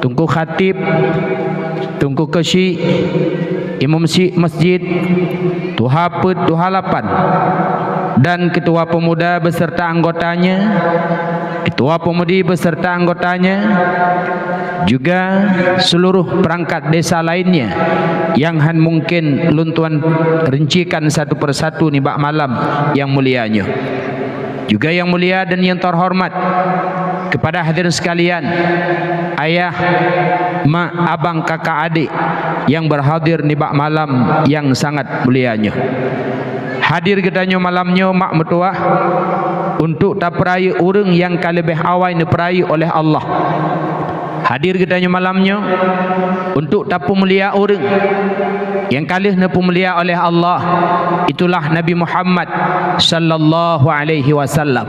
Tunku khatib, Tunku kesyik, imam masjid, tuha pet, tuha lapan, dan ketua pemuda beserta anggotanya, ketua pemudi beserta anggotanya, juga seluruh perangkat desa lainnya yang mungkin luntuan rincikan satu persatu ni bak malam yang mulianya. Juga yang mulia dan yang terhormat kepada hadirin sekalian, ayah, mak, abang, kakak, adik yang berhadir ni bak malam yang sangat mulianya. Hadir gedanya malamnya mak mertua untuk tak peraya urang yang kalebih awal diperaya oleh Allah. Hadir gedanya malamnya untuk tak pemulia urang yang kalih pemulia oleh Allah. Itulah Nabi Muhammad sallallahu alaihi wasallam.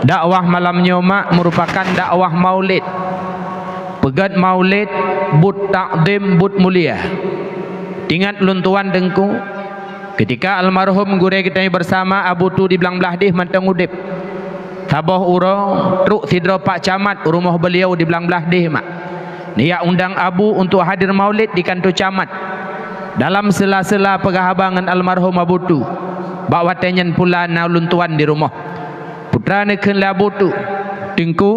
Dakwah malamnya mak merupakan dakwah maulid. Pegat maulid but takdim but mulia. Ingat luntuan dengku ketika almarhum gure kita bersama Abu tu di belang belah dih mantang udip. Tabah urang truk sidra Pak Camat rumah beliau di belang belah dih mak. Niat undang Abu untuk hadir maulid di kantor camat. Dalam sela-sela pegahabangan almarhum Abu tu, bawa tenyan pula na luntuan di rumah. Putra nekeun Abu tu, tingku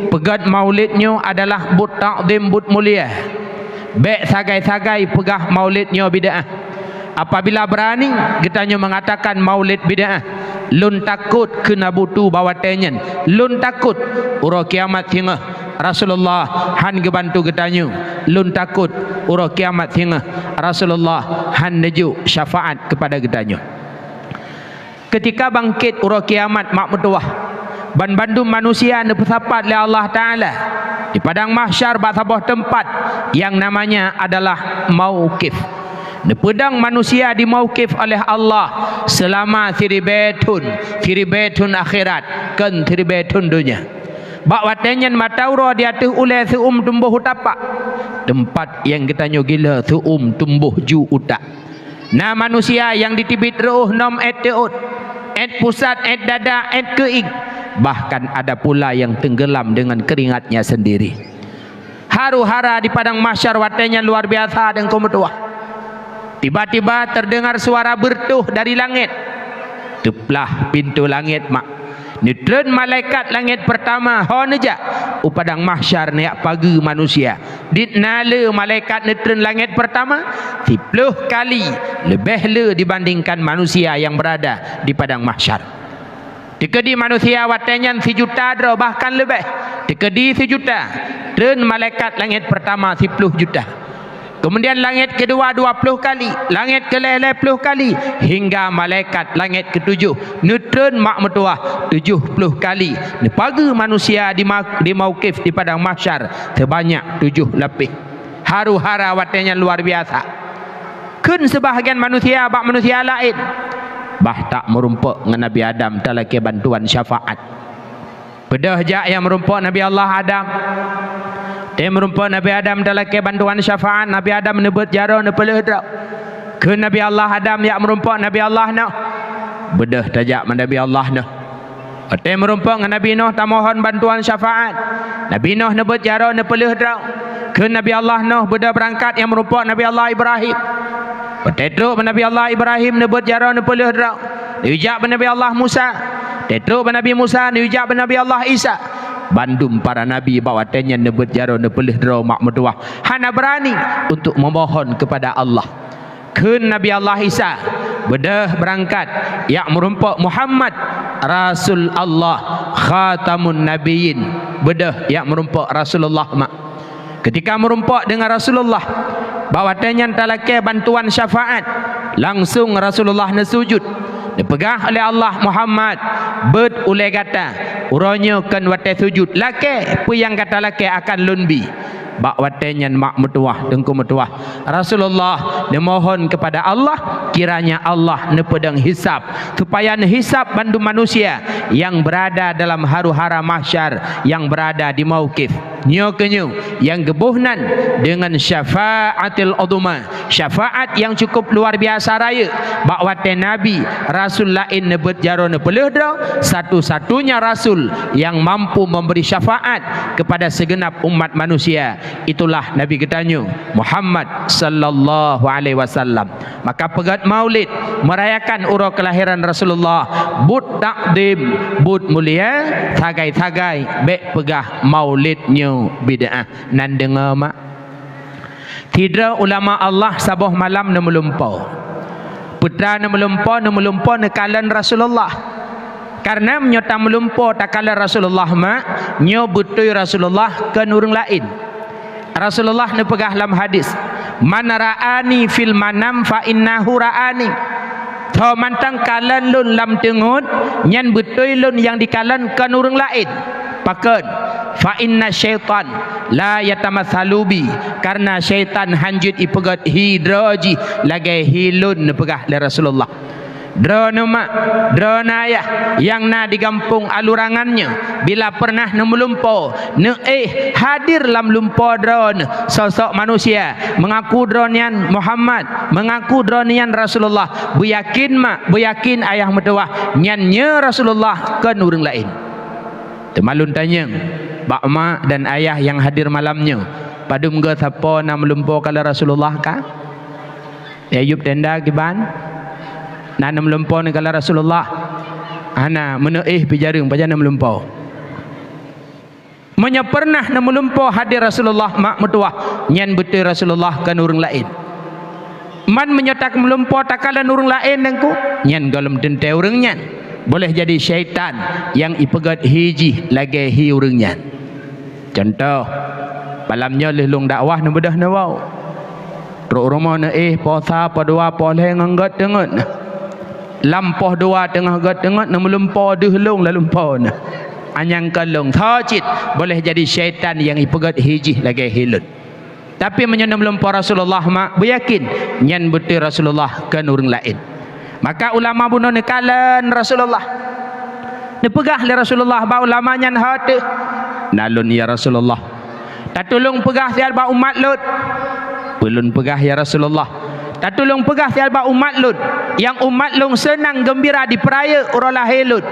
pegat maulidnya adalah but takdim but mulia. Bek sagai-sagai pegah maulidnya bid'ah. Apabila berani getanya mengatakan maulid bid'ah, lun takut kena butu bawa tenyen, lun takut ura kiamat hingga Rasulullah han gebantu getanya, lun takut ura kiamat hingga Rasulullah han neju syafaat kepada getanya. Ketika bangkit ura kiamat mak mertuah ban bandum manusia nepesapat oleh Allah Ta'ala di padang mahsyar bak sebuah tempat yang namanya adalah mauqif. Nepedang manusia di mauqif oleh Allah selama tiribetun akhirat kan tiribetun dunia. Bak watenyan matauro di atas ulai seum tumbuh utapak, tempat yang kita gila seum tumbuh ju utak. Nah manusia yang ditibit ruh nom et teut, et pusat, et dada, et keing, bahkan ada pula yang tenggelam dengan keringatnya sendiri. Haru-hara di padang mahsyar watenyan luar biasa dan kometuah. Tiba-tiba terdengar suara bertuh dari langit. Teplah pintu langit mak. Nitren malaikat langit pertama honeja upadang mahsyar niak pagi manusia. Ditnala malaikat nitren langit pertama 10 kali lebih le dibandingkan manusia yang berada di padang mahsyar. Dikedi manusia watenyan 1 juta dro bahkan lebih. Dikedi 1 juta. Tren malaikat langit pertama 10 juta. Kemudian langit kedua 20 kali, langit kelele 10 kali, hingga malaikat langit ketujuh nutren mak mertua 70 kali. Pagi manusia di mauqif di padang mahsyar sebanyak 7 lapis. Haru-hara watenya luar biasa. Kun sebahagian manusia bak manusia lain bah tak merumpuk dengan Nabi Adam talaki bantuan syafaat. Pedah jak yang merumpuk Nabi Allah Adam. Dia merumpuk Nabi Adam dalam bantuan syafaat. Nabi Adam menebut jaro nepeleh drau. Ke Nabi Allah Adam yang merumpuk Nabi Allah noh. Bedah tajak Nabi Allah noh. Dia merumpuk Nabi Nuh tak mohon bantuan syafaat. Nabi Nuh nebut jaro nepeleh drau. Ke Nabi Allah Nuh bedah berangkat yang merumpuk Nabi Allah Ibrahim. Tetru Nabi Allah Ibrahim nebut jaro nepeleh drau. Diujak Nabi Allah Musa. Tetru Nabi Musa diujak Nabi Allah Isa. Bandum para nabi bawa tanya nebut jaro nepelih draw mak mertuah hana berani untuk memohon kepada Allah. Kun Nabi Allah Isa bedah berangkat yang merumpuk Muhammad Rasul Allah khatamun nabiyyin, bedah yang merumpuk Rasulullah mak. Ketika merumpuk dengan Rasulullah bawa tanya talake bantuan syafaat, langsung Rasulullah nesujud dipegah oleh Allah Muhammad bed ulai kata uranya kan wate sujud lake pu yang kata lake akan lunbi bak watenyan mak mertuah dengku mertuah Rasulullah memohon kepada Allah kiranya Allah nepedang hisab supaya hisab bandu manusia yang berada dalam haru-hara mahsyar yang berada di mauqif. nyo kenyo yang gebuhnan dengan syafaatil udhma, syafaat yang cukup luar biasa raya bakwate nabi rasul lain nebet jarone peleh dah satu-satunya rasul yang mampu memberi syafaat kepada segenap umat manusia, itulah nabi getanyo Muhammad sallallahu alaihi wasallam. Maka pegat maulid merayakan urau kelahiran Rasulullah, but takdim, but mulia, tagai-tagai bek pegah maulidnya bid'ah. Nan dengar mak, tidak ulama Allah sabuh malam na melumpau, putra na melumpau na kalan Rasulullah. Karena menyota melumpau tak kalan Rasulullah mak, nyo betul Rasulullah ke nurung lain. Rasulullah na pegah dalam hadis, man ra'ani fil manam fa innahu ra'ani. Tho mantang kalan lun lam tengut nyan betul lun yang dikalan ke nurung lain. Pakat fa inna syaitan la yatamatsalu bi, karena syaitan hanjut ipegat hidraji lagi hilun pegah le Rasulullah. Drone mak, drone ayah yang na digampung alurangannya bila pernah melumpau hadir lam lumpau drone sosok manusia mengaku drone yang Muhammad, mengaku drone yang Rasulullah, buyakin mak, buyakin ayah mertua nyannya Rasulullah ke nurung lain. Temalun tanya bak mak dan ayah yang hadir malamnya, padum ge siapa nak melumpau kala Rasulullah kah? Ayub tenda kiban nak melumpau ni kala Rasulullah, ana meneih pijarung pajana melumpau. Menya pernah nak melumpau hadir Rasulullah mak mertua nyan betul Rasulullah ke nurung lain. Man menyetak melumpau takala nurung lain dengku nyan galem tente urang nyan, boleh jadi syaitan yang ipegat hiji lagi hi urang nyan. Contoh malamnya lelung dakwah na bedah na wau rok rumah na posa padua poleh nganggat dengat lampoh dua tengah gat dengat na melumpau dehlung la lumpau na anyang kalung thacit, boleh jadi syaitan yang ipegat hiji lagi hilun. Tapi menyana melumpau Rasulullah mak beryakin nyan betul Rasulullah ke nurung lain. Maka ulama bunuh ni kalan Rasulullah ni pegah le Rasulullah ba ulama nyan hate nalun ya Rasulullah tak tolong pegah sial ba umat Lut, belum pegah ya Rasulullah tak tolong pegah sial ba umat Lut yang umat Lut senang gembira di peraya urang lahir Lut,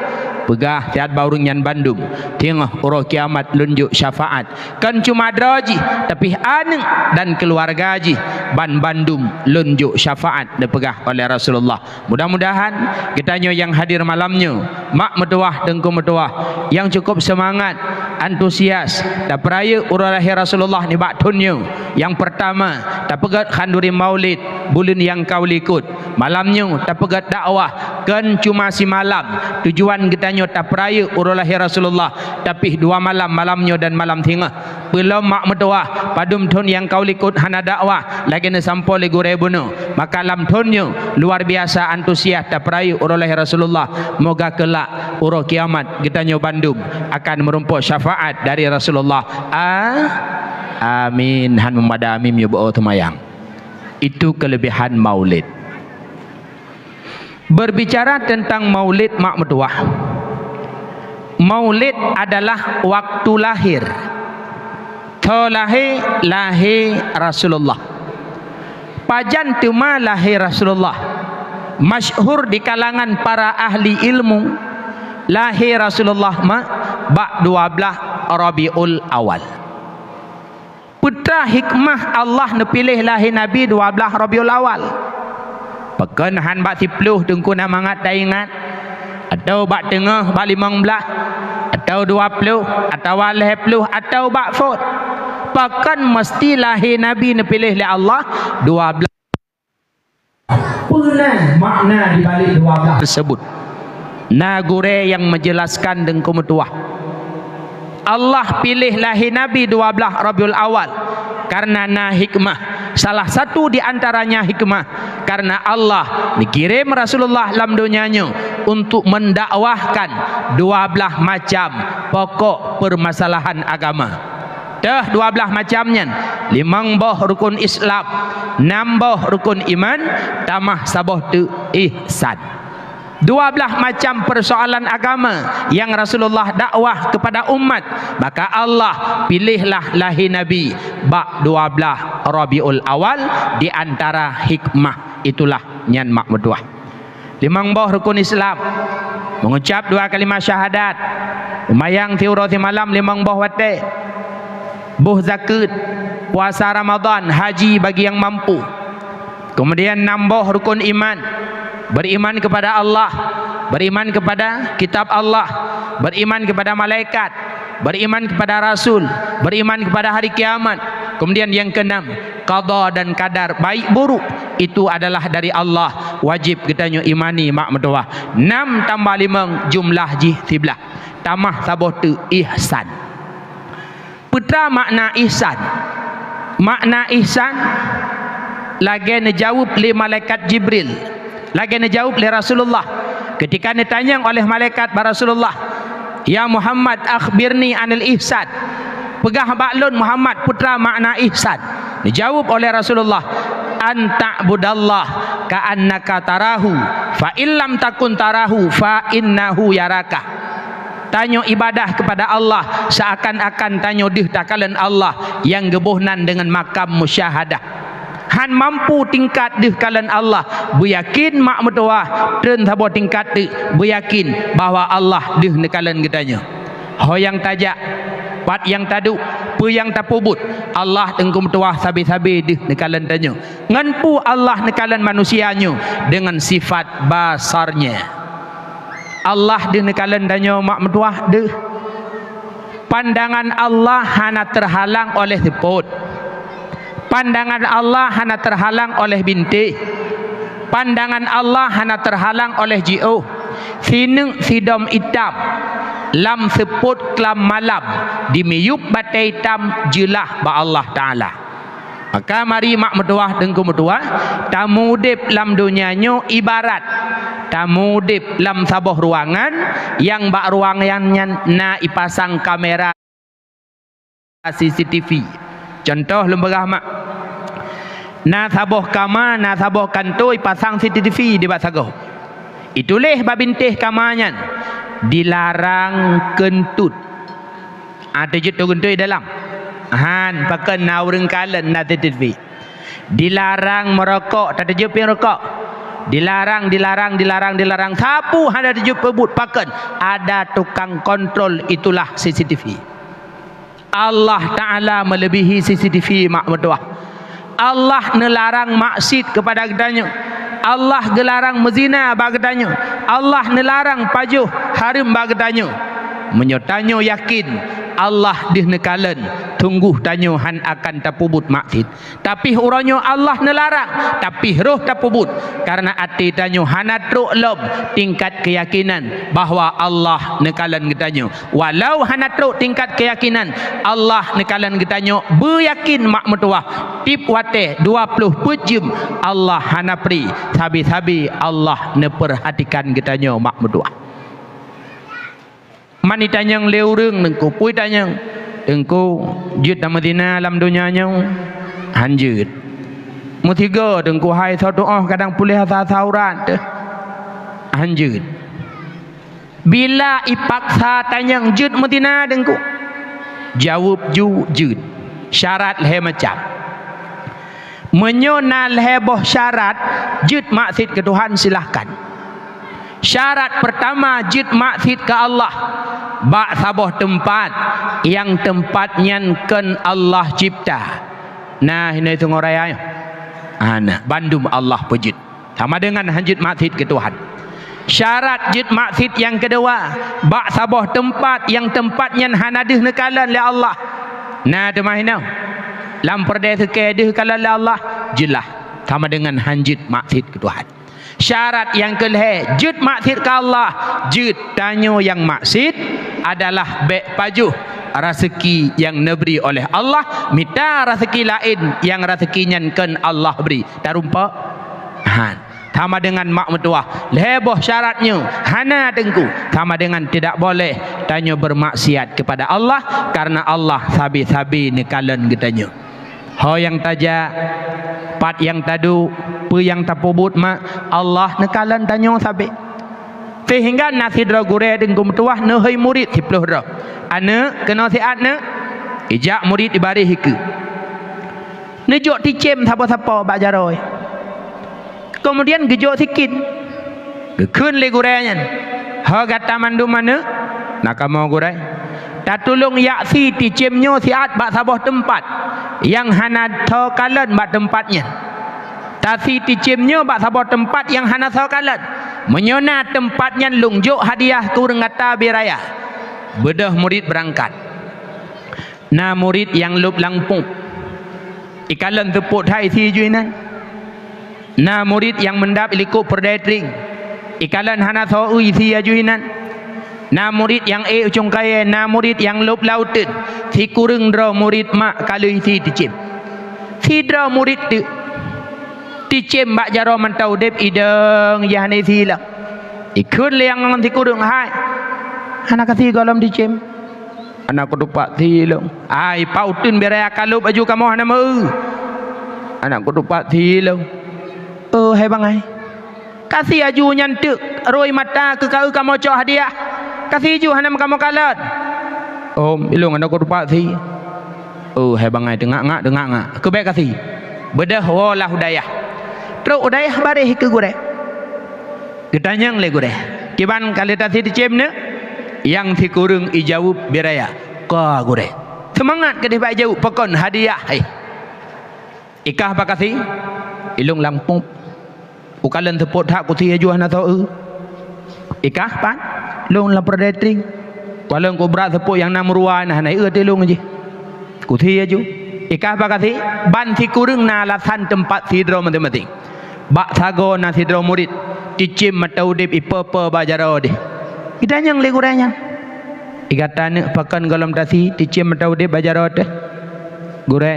pegah sial ba urang nyan Bandung tengah urang kiamat lunjuk syafaat kan cuma draji tapi aneng dan keluarga ji ban Bandung lunjuk syafaat dipegah oleh Rasulullah. Mudah-mudahan kitanya yang hadir malamnya mak mertuah dengku mertuah yang cukup semangat antusias dan peraya urang lahir Rasulullah ni baktunnya. Yang pertama tak pegat khanduri maulid bulan yang kau likut, malamnya tak pegat dakwah kan cuma si malam, tujuan kitanya tak peraya urang lahir Rasulullah tapi dua malam, malamnya dan malam tengah. Belum mak mertua padum thun yang kau likut hana dakwah lagi na sampo le gore bunuh, maka lam thunnya luar biasa antusias tak peraya urang lahir Rasulullah. Moga kelak urang kiamat kitanya Bandung akan merumpuk syafaat dari Rasulullah. Amin han memada amin ya bo temayang. Itu kelebihan maulid. Berbicara tentang maulid mak mertua, maulid adalah waktu lahir lahir Rasulullah. Pajan tuma lahir Rasulullah, masyhur di kalangan para ahli ilmu lahir Rasulullah mak bak 12 Rabiul Awal. Putra hikmah Allah nepilih lahir Nabi 12 Rabiul Awal. Pekan han bak 10 tengku nak mangat dah ingat, atau bak tengah bak 15, atau 20, atau 10, atau bak 4. Pekan mesti lahir Nabi nepilih oleh Allah 12. Penan makna di balik 12 tersebut. Nagure yang menjelaskan dengku mertuah, Allah pilih lahir Nabi 12 Rabiul Awal karena na hikmah. Salah satu di antaranya hikmah karena Allah dikirim Rasulullah dalam dunianya untuk mendakwahkan 12 macam pokok permasalahan agama. Dah 12 macamnya, 5 boh rukun Islam, 6 boh rukun iman, tamah saboh tu ihsan. 12 macam persoalan agama yang Rasulullah dakwah kepada umat, maka Allah pilihlah lahir Nabi bak 12 Rabiul Awal. Di antara hikmah itulah nyan mak berdoa. 5 boh rukun Islam, mengucap 2 kalimah syahadat, memayang tiurati malam 5 boh wate, buh zakat, puasa Ramadan, haji bagi yang mampu. Kemudian 6 boh rukun iman, beriman kepada Allah, beriman kepada kitab Allah, beriman kepada malaikat, beriman kepada Rasul, beriman kepada hari kiamat. Kemudian yang ke-6, qada dan kadar baik buruk itu adalah dari Allah, wajib kita imani mak mendoa. 6 tambah 5 jumlah jih 13, tambah saboh tu ihsan. Putra makna ihsan, makna ihsan lagi dijawab oleh malaikat Jibril, lagi dijawab oleh Rasulullah ketika ditanya oleh malaikat Rasulullah, ya Muhammad akhbirni anil ihsan, pegah baklun Muhammad putra makna ihsan. Dijawab oleh Rasulullah, anta budallah ka'annaka tarahu fa illam takun tarahu fa innahu yaraka. Tanyo ibadah kepada Allah seakan-akan tanyo dih takalan Allah yang gebuhnan dengan makam musyahadah. Han mampu tingkat dih kalan Allah, beryakin mak mertua dan sabar tingkat dih beryakin bahwa Allah dih nekalan getanya. Ho yang tajak, pat yang tadu, pu yang tapubut, Allah tengku mertua sabi-sabi dih nekalan tanya. Nganpu Allah nekalan manusianya dengan sifat basarnya. Allah dih nekalan tanya mak mertua dih. Pandangan Allah hana terhalang oleh seput. Pandangan Allah hana terhalang oleh bintik. Pandangan Allah hana terhalang oleh ji'u. Sineng sidom hitam, lam seput kelam malam, dimiyup batai hitam jelah ba Allah Ta'ala. Maka mari mak mertua dengku mertua, tamu dip lam dunianyo ibarat tamu dip lam sabuh ruangan yang bak ruangannya na ipasang kamera CCTV. Contoh lembaga mak na sabuh kamar, na sabuh kantoi pasang CCTV di bak sagoh. Itulah babintih kamarnya dilarang kentut. Ada jutu kentut dalam. Han pakai naureng kalen na CCTV. Dilarang merokok, tak ada jupi rokok. Dilarang. Sapu ada jupi pebut pakai. Ada tukang kontrol, itulah CCTV. Allah Ta'ala melebihi CCTV mak berdoa. Allah nelarang maksiat kepada gedanya. Allah gelarang mezina bagedanya. Allah nelarang pajuh harim bagedanya. Menyotanyo yakin Allah dihnekalan, tunggu tanyo han akan tapubut maksiat. Tapi uranyo Allah nelarang, tapi roh tapubut karena ati tanyo hanatruk lob tingkat keyakinan bahwa Allah nekalan getanyo. Walau hanatruk tingkat keyakinan Allah nekalan getanyo, beryakin mak mertua tip wateh 20 pejam Allah hanapri sabi-sabi Allah neperhatikan getanyo mak mertua. Mani tanyang leureng nengku pui tanyang engku jut nama dina alam dunianya hanjut mutiga dengku hai sa doa kadang pulih asa saurat hanjut bila ipaksa tanyang jut mutina dengku jawab jut syarat lehe macam menyona lehe boh syarat jut maksud ke Tuhan silahkan. Syarat pertama jid maksud ke Allah bak sabuh tempat yang tempatnya kan Allah cipta. Nah ini itu ngoraya ana bandum Allah pejid sama dengan hanjid maksud ke Tuhan. Syarat jid maksud yang kedua bak sabuh tempat yang tempatnya hanadih nekalan le Allah. Nah demahina lam perdeh kedeh kalan le Allah jelah sama dengan hanjid maksud ke Tuhan. Syarat yang kelih jud maksud ke Allah, jud tanyo yang maksud adalah bek pajuh rezeki yang diberi oleh Allah, minta rezeki lain yang rezekinya kan Allah beri. Tarumpa han sama dengan mak mertua leboh syaratnya hana dengku sama dengan tidak boleh tanyo bermaksiat kepada Allah karena Allah sabi-sabi nekalan getanya. Ho yang tajak pat yang tadu pu yang tapubut mak Allah nekalan tanyo sabi sehingga nasidra gure dengan tuah nehai murid 10 dah ana kena siat ne ijak murid ibari hiku nejok ticem siapa-siapa bak jaroi kemudian gejok sikit gekun le gurenya ha gata mandum mana nakama gure tak tolong yaksi ticemnya siat bak sabah tempat yang hana tho kalan bak tempatnya tasi ticemnya bak sabah tempat yang hana tho kalan menyona tempatnya lungjok hadiah kurang kata biraya bedah murid berangkat na murid yang lup langpung ikalan tepuk thai si juinan na murid yang mendap ilikuk perdetring ikalan hana tho ui si juinan na murid yang ucung kaya na murid yang lup lautin si kurang dra murid mak kalui si ticem si dra murid tu ticem bak jaro mantau dep ideng yahne sila ikut liang nganti kurung hai anak kasih galam ticem anak kudupak silong ai pautun berea kalup baju kamu hana meu anak kudupak silong hai bangai kasih aju nyantuk roi mata ke kau kamu cok hadiah kasih aju hana kamu kalat ilung anak kudupak si hai bangai dengak ngak kebek kasih bedah walah hudayah terus udayah bareh ke gure ketanyang le gure kiban kali tadi dicem ne yang si kurung ijawab biraya ka gure semangat ke dia jawab pekon hadiah ikah apa kasih ilung lampung ukalan tepot hak kuti ajuan atau ikah pan long la perdetring walang ko berat tepot yang namruan nah nai tilung aje kuti aju ikah apa kasih ban si kurung na lasan tempat sidro mati-mati bak sago na sidro murid cicim matau dip ipa-pa bajaro deh kita yang le guranya ikatan pakan galam tasi cicim matau dip bajaro deh gure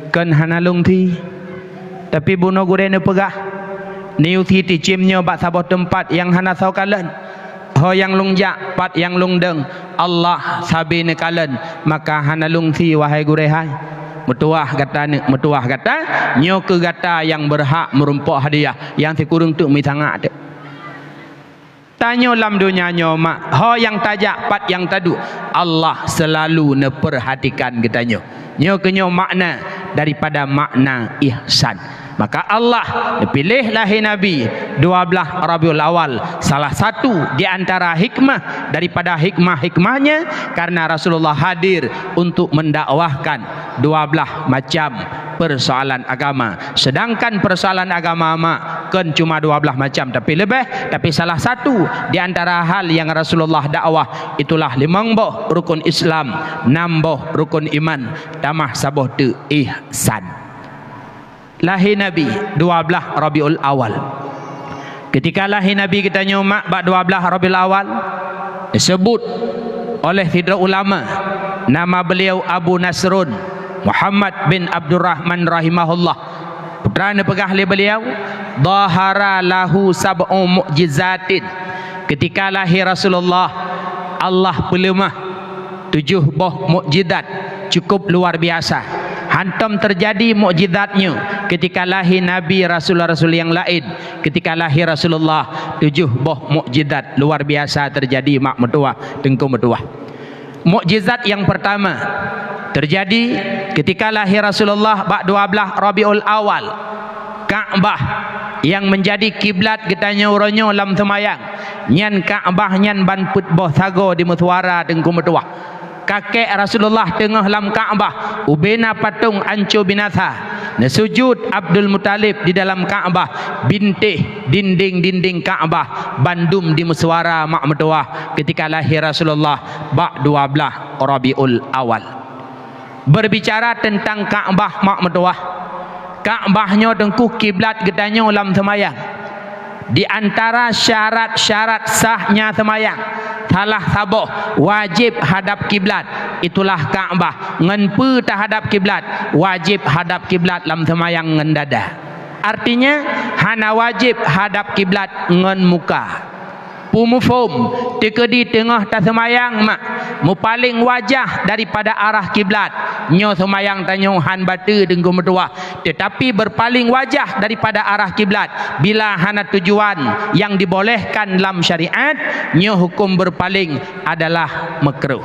kan hanalung thi tapi buno gure ne pegah niu thi cicimnya bak sabah tempat yang hana sau kalan ho yang lungjak pat yang lungdeng Allah sabi ne kalan maka hanalung thi wahai gure hai metuah kata nyo ke gata yang berhak merumpok hadiah yang si kurung tu mi sangat tanyo lam dunia nyo mak ho yang tajak pat yang tadu Allah selalu ne perhatikan kita nyo kenyo makna daripada makna ihsan maka Allah pilih lahir Nabi 12 Rabiul Awal salah satu di antara hikmah daripada hikmah-hikmahnya karena Rasulullah hadir untuk mendakwahkan 12 macam persoalan agama sedangkan persoalan agama mak kan cuma 12 macam tapi salah satu di antara hal yang Rasulullah dakwah itulah 5 boh rukun Islam 6 boh rukun iman tamah saboh tu ihsan lahir Nabi 12 Rabiul Awal ketika lahir Nabi kita nyomak bak 12 Rabiul Awal disebut oleh sidra ulama nama beliau Abu Nasrun Muhammad bin Abdurrahman rahimahullah putra pegah li beliau dhahara lahu sab'u mu'jizatin ketika lahir Rasulullah Allah pelemah 7 boh mukjizat cukup luar biasa hantam terjadi mukjizatnya ketika lahir Nabi Rasul-Rasul yang lain ketika lahir Rasulullah 7 boh mukjizat luar biasa terjadi mak metuah tengku metuah mukjizat yang pertama terjadi ketika lahir Rasulullah bak 12 Rabiul Awal Ka'bah yang menjadi kiblat getanya uronyo lam semayang nyan Ka'bah nyan ban put boh sago di muswara tengku metuah kakek Rasulullah tengah dalam Kaabah ubena patung ancu binasa sujud Abdul Muttalib di dalam Kaabah bintih dinding Kaabah bandum di muswara mak metuah ketika lahir Rasulullah bak 12 Rabiul Awal berbicara tentang Kaabah mak metuah Kaabahnya tengku kiblat gedanya dalam semayang di antara syarat-syarat sahnya semayang salah saboh wajib hadap kiblat itulah Kaabah ngen tak hadap kiblat wajib hadap kiblat lam semayang ngen dada artinya hana wajib hadap kiblat ngen muka pumufum teka di tengah tak semayang mak mu paling wajah daripada arah kiblat nyo semayang tanyo han batu dengku medua tetapi berpaling wajah daripada arah kiblat bila hana tujuan yang dibolehkan dalam syariat nyo hukum berpaling adalah makruh.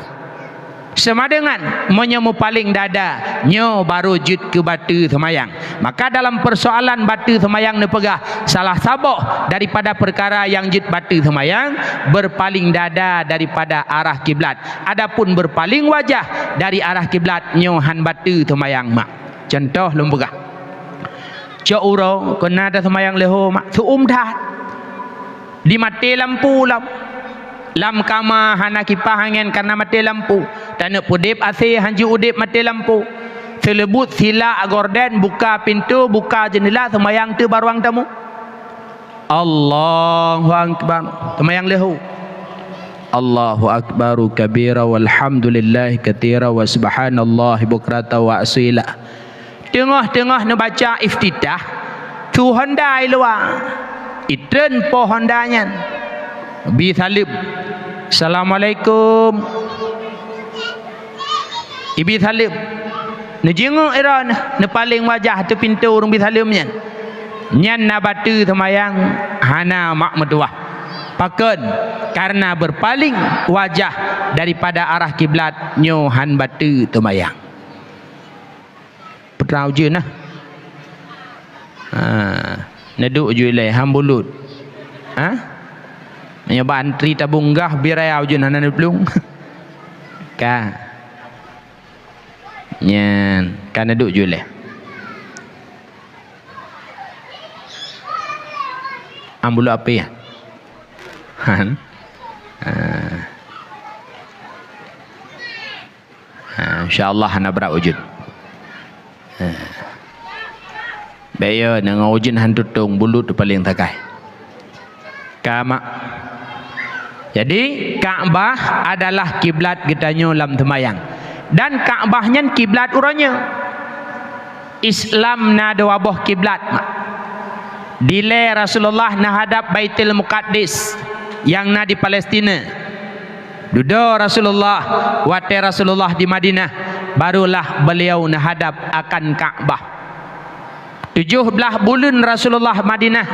Sama dengan menyamu paling dada nyo baru jud ke batu semayang. Maka dalam persoalan batu semayang nepegah salah sabok daripada perkara yang jud batu semayang berpaling dada daripada arah kiblat. Adapun berpaling wajah dari arah kiblat nyo han batu semayang mak. Contoh lumpegah. Cok uro kena ada semayang leho mak suum dah. Di mati lampu lam kama hana kipah angin karena mati lampu tanuk pudip asih hanju udip mati lampu selebut sila gorden buka pintu buka jendela semayang tu baruang tamu Allahu akbar semayang lehu Allahu akbaru kabira walhamdulillah katira wa subhanallah bukrata wa asila tengah-tengah nak baca iftitah tu Honda luar itren po Hondanya bi salib Assalamualaikum ibi salim ne jenguk era ne paling wajah tu pintu urang bi salimnya nyan na batu semayang hana mak metuah paken karena berpaling wajah daripada arah kiblat nyo han batu semayang petrau je nah neduk je le hambulut menyoba antri tabung gah birayau je nana pelung ka nyan kan duduk je leh ambulu apa ya insyaallah hana berat wujud bayo dengan wujud han tutung bulut tu paling takai kamak. Jadi Kaabah adalah kiblat getanyo lam temayang dan Kaabahnya kiblat uranya Islam na dua boh kiblat dile Rasulullah na hadap Baitul Muqaddis yang na di Palestina dudo Rasulullah wate Rasulullah di Madinah barulah beliau na hadap akan Kaabah 17 bulan Rasulullah Madinah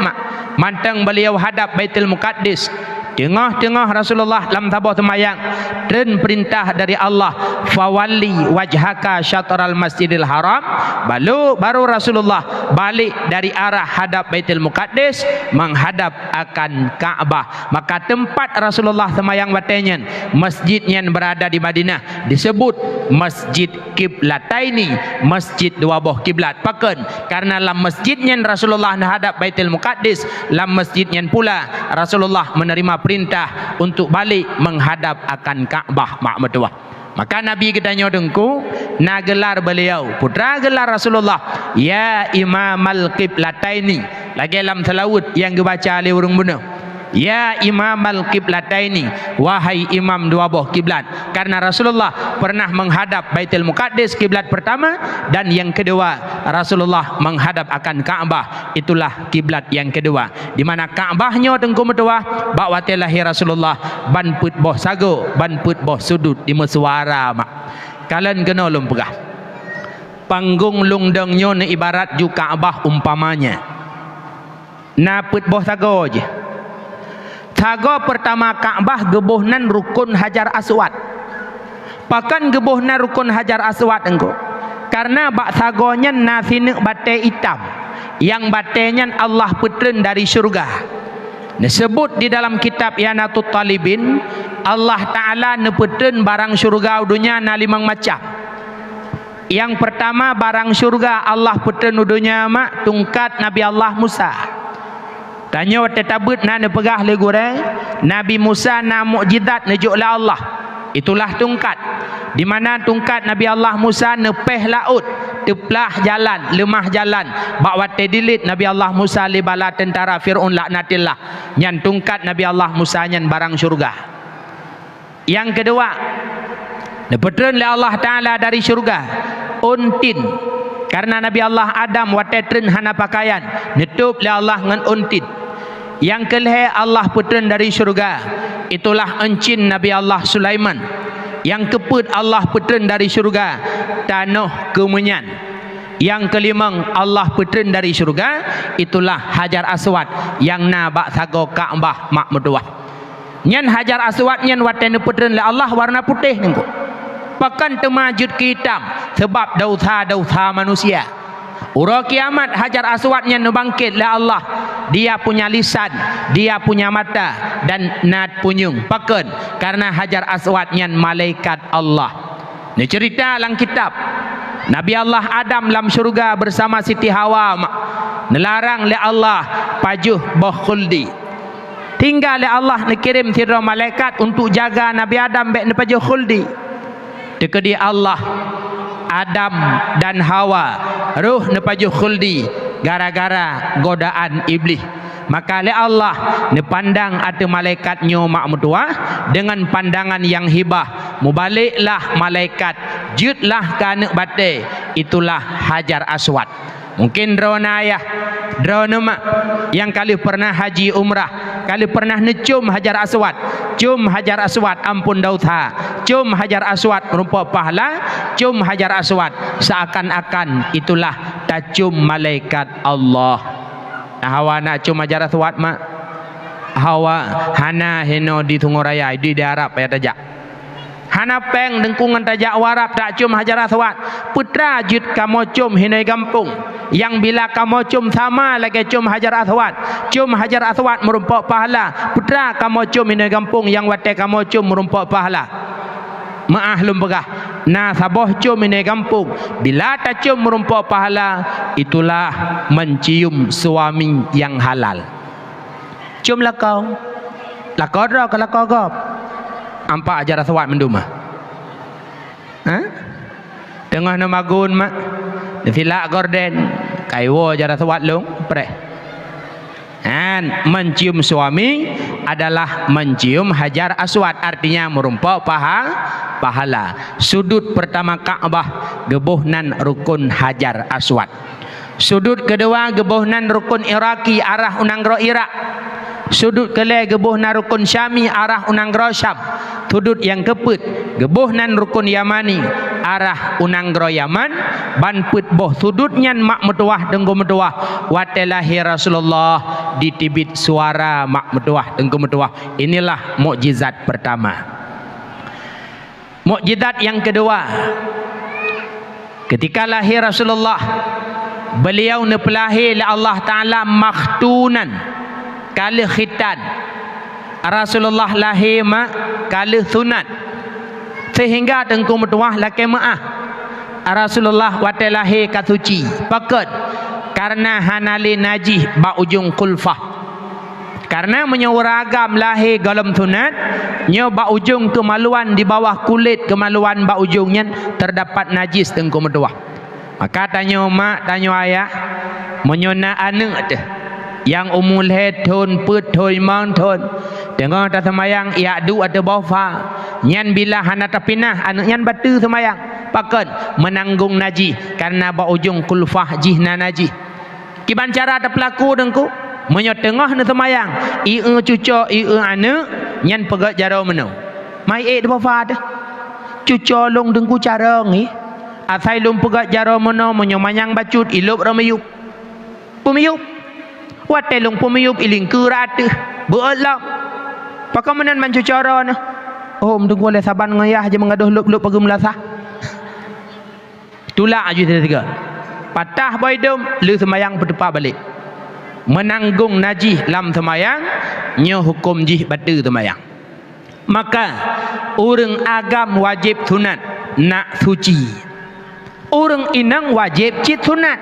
mantang beliau hadap Baitul Muqaddis tengah-tengah Rasulullah dalam tabah semayang dan perintah dari Allah fawalli wajhaka syatral masjidil haram baru Rasulullah balik dari arah hadap Baitul Muqaddis menghadap akan Kaabah maka tempat Rasulullah semayang batenya masjidnya berada di Madinah disebut Masjid Kiblataini masjid dua boh kiblat paken karena dalam masjidnya Rasulullah menghadap Baitul Muqaddis dalam masjidnya pula Rasulullah menerima perintah untuk balik menghadap akan Kaabah mak metuah. Maka Nabi kita nyodengku na gelar beliau putra gelar Rasulullah ya imamal qiblataini lagi dalam selawut yang dibaca oleh orang bunuh ya imamal qiblataini wahai imam dua boh kiblat karena Rasulullah pernah menghadap Baitul Muqaddis kiblat pertama dan yang kedua Rasulullah menghadap akan Kaabah itulah kiblat yang kedua di mana Kaabahnya tengku metua bak wate lahir Rasulullah ban put boh sago ban put boh sudut di mesuara mak kalian kena ulun pegah panggung lungdengnya ne ibarat ju Kaabah umpamanya na put boh sago je sago pertama Kaabah gebuhnan rukun Hajar Aswad pakan gebuhnan rukun Hajar Aswad engko karena bak sagonya nasinek bate hitam yang batenya Allah putren dari syurga disebut di dalam kitab Yanatut Talibin Allah Ta'ala neputren barang syurga dunia na limang macam yang pertama barang syurga Allah putren dunia mak tungkat Nabi Allah Musa tanya tetabut na nepegah le goreng Nabi Musa na mukjizat nejuklah Allah itulah tungkat di mana tungkat Nabi Allah Musa nepeh laut teplah jalan lemah jalan bak wate dilit Nabi Allah Musa li bala tentara Firaun laknatillah nyan tungkat Nabi Allah Musa nyan barang syurga yang kedua nepetren le Allah Ta'ala dari syurga untin karena Nabi Allah Adam wate tren hana pakaian netup le Allah ngan untin yang kelih Allah putern dari syurga, itulah encin Nabi Allah Sulaiman. Yang keput Allah putern dari syurga, tanah Kemenyan. Yang kelima Allah putern dari syurga, itulah Hajar Aswad yang nabak sago Kaabah mak meduah. Nyan Hajar Aswad nyan watan putern le Allah warna putih nengko. Pakan temajud hitam sebab dosa-dosa manusia. Ura kiamat Hajar Aswad nyan bangkit le Allah. Dia punya lisan, dia punya mata dan nat punyung. Pakan karena Hajar Aswad nyan malaikat Allah. Ni cerita dalam kitab. Nabi Allah Adam dalam syurga bersama Siti Hawa nelarang le Allah pajuh boh khuldi. Tinggal le Allah dikirim tiada malaikat untuk jaga Nabi Adam baik ne pajuh khuldi. Dekedi Allah Adam dan Hawa ruh ne pajuh khuldi gara-gara godaan iblis. Maka le Allah ne pandang ada malaikatnya mak mutua dengan pandangan yang hibah. Mubaliklah malaikat, jutlah kanak bate, itulah Hajar Aswad. Mungkin drona ayah, drona mak yang kali pernah haji umrah, kali pernah necum Hajar Aswad, cum Hajar Aswad ampun dosa, cum Hajar Aswad merupakan pahala, cum Hajar Aswad seakan-akan itulah tacum malaikat Allah. Hawa nak cum Hajar Aswad mak, Hawa hana heno di Tunguraya di daerah payah tajak. Hana peng dengkungan tajak warap tak cum Hajar Aswad. Putra jut kamu cum hinai gampung. Yang bila kamu cum sama lagi cum Hajar Aswad. Cum Hajar Aswad merupakan pahala. Putra kamu cum hinai gampung yang wate kamu cum merupakan pahala. Ma'ahlum pegah. Nah saboh cum hinai gampung. Bila tak cum merupakan pahala, itulah mencium suami yang halal. Cum lakau. Lakau dah ke lakau gop. Ampak Hajar Aswad menduma. Tengah nama gun mak. Silak gorden. Kaiwo Hajar Aswad long. Pre. Mencium suami adalah mencium Hajar Aswad. Artinya merumpok pahala. Sudut pertama Kaabah, gebuhnan rukun Hajar Aswad. Sudut kedua gebuhnan rukun Iraki arah Unanggro Irak. Sudut kelai gebuhnan rukun Syami arah Unanggro Syam. Sudut yang keput gebuhnan rukun Yamani arah Unanggro Yaman. Ban put boh sudutnya mak metuah dengku metuah watelahi Rasulullah ditibit suara mak metuah dengku metuah. Inilah mukjizat pertama. Mukjizat yang kedua, ketika lahir Rasulullah, beliau nepelahi oleh Allah Ta'ala makhtunan, kali khitan. Rasulullah lahir mak kali sunat, sehingga dengku metuah laki maah Rasulullah wate lahir kasuci pakat karena hanali najih ba ujung kulfah. Karena menyewaragam lahir galam sunat, nyo ba ujung kemaluan di bawah kulit kemaluan ba ujungnya terdapat najis dengku metuah. Maka tanya mak, tanya ayah, menyona anak tu yang umul head thon put thoi mang thon tengah tak semayang ia du ada bawa nyan bila hana tapinah anak nyan batu semayang pakat menanggung najis karena ba ujung kulfah jihna najis. Kiban cara ada pelaku dengku menyo tengah na semayang ieu cuco ieu anak nyan pegat jaro menau mai de bawa dah cuco long dengku cara ni asai lum pegat jaro menau menyo manyang bacut ilup ramayup pemiyup watelung pemiyup iling keratu beolah pakamanan mancu cara na oh mendung boleh saban ngayah je mengaduh lup-lup pagi melasah tulak aju tiga patah baidum lu semayang berdepan balik menanggung najis lam semayang nyo hukum jih batu semayang. Maka orang agam wajib sunat nak suci, orang inang wajib cit sunat.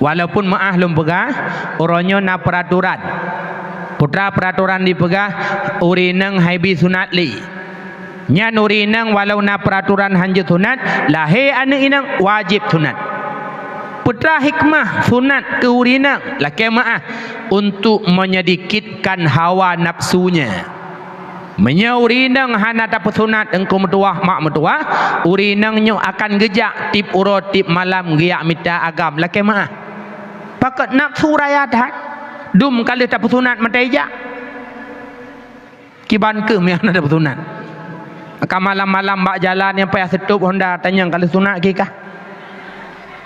Walaupun ma'ahlum pegah orangnya na peraturan putra peraturan dipegah urinang haibi sunat li nyan urinang walau na peraturan hanjut sunat lahir anak inang wajib sunat. Putra hikmah sunat ke urinang laki ma'ah untuk menyedikitkan hawa nafsunya. Menyaurinang hana dapat sunat engkau metuah mak metuah urinangnya akan gejak tip urut tip malam giak mita agam laki ma'ah pakat nafsu raya dah dum kali tak putunat mata ijak kiban ke yang ada putunat ka malam-malam bak jalan yang payah setup Honda tanya kali sunat ke kah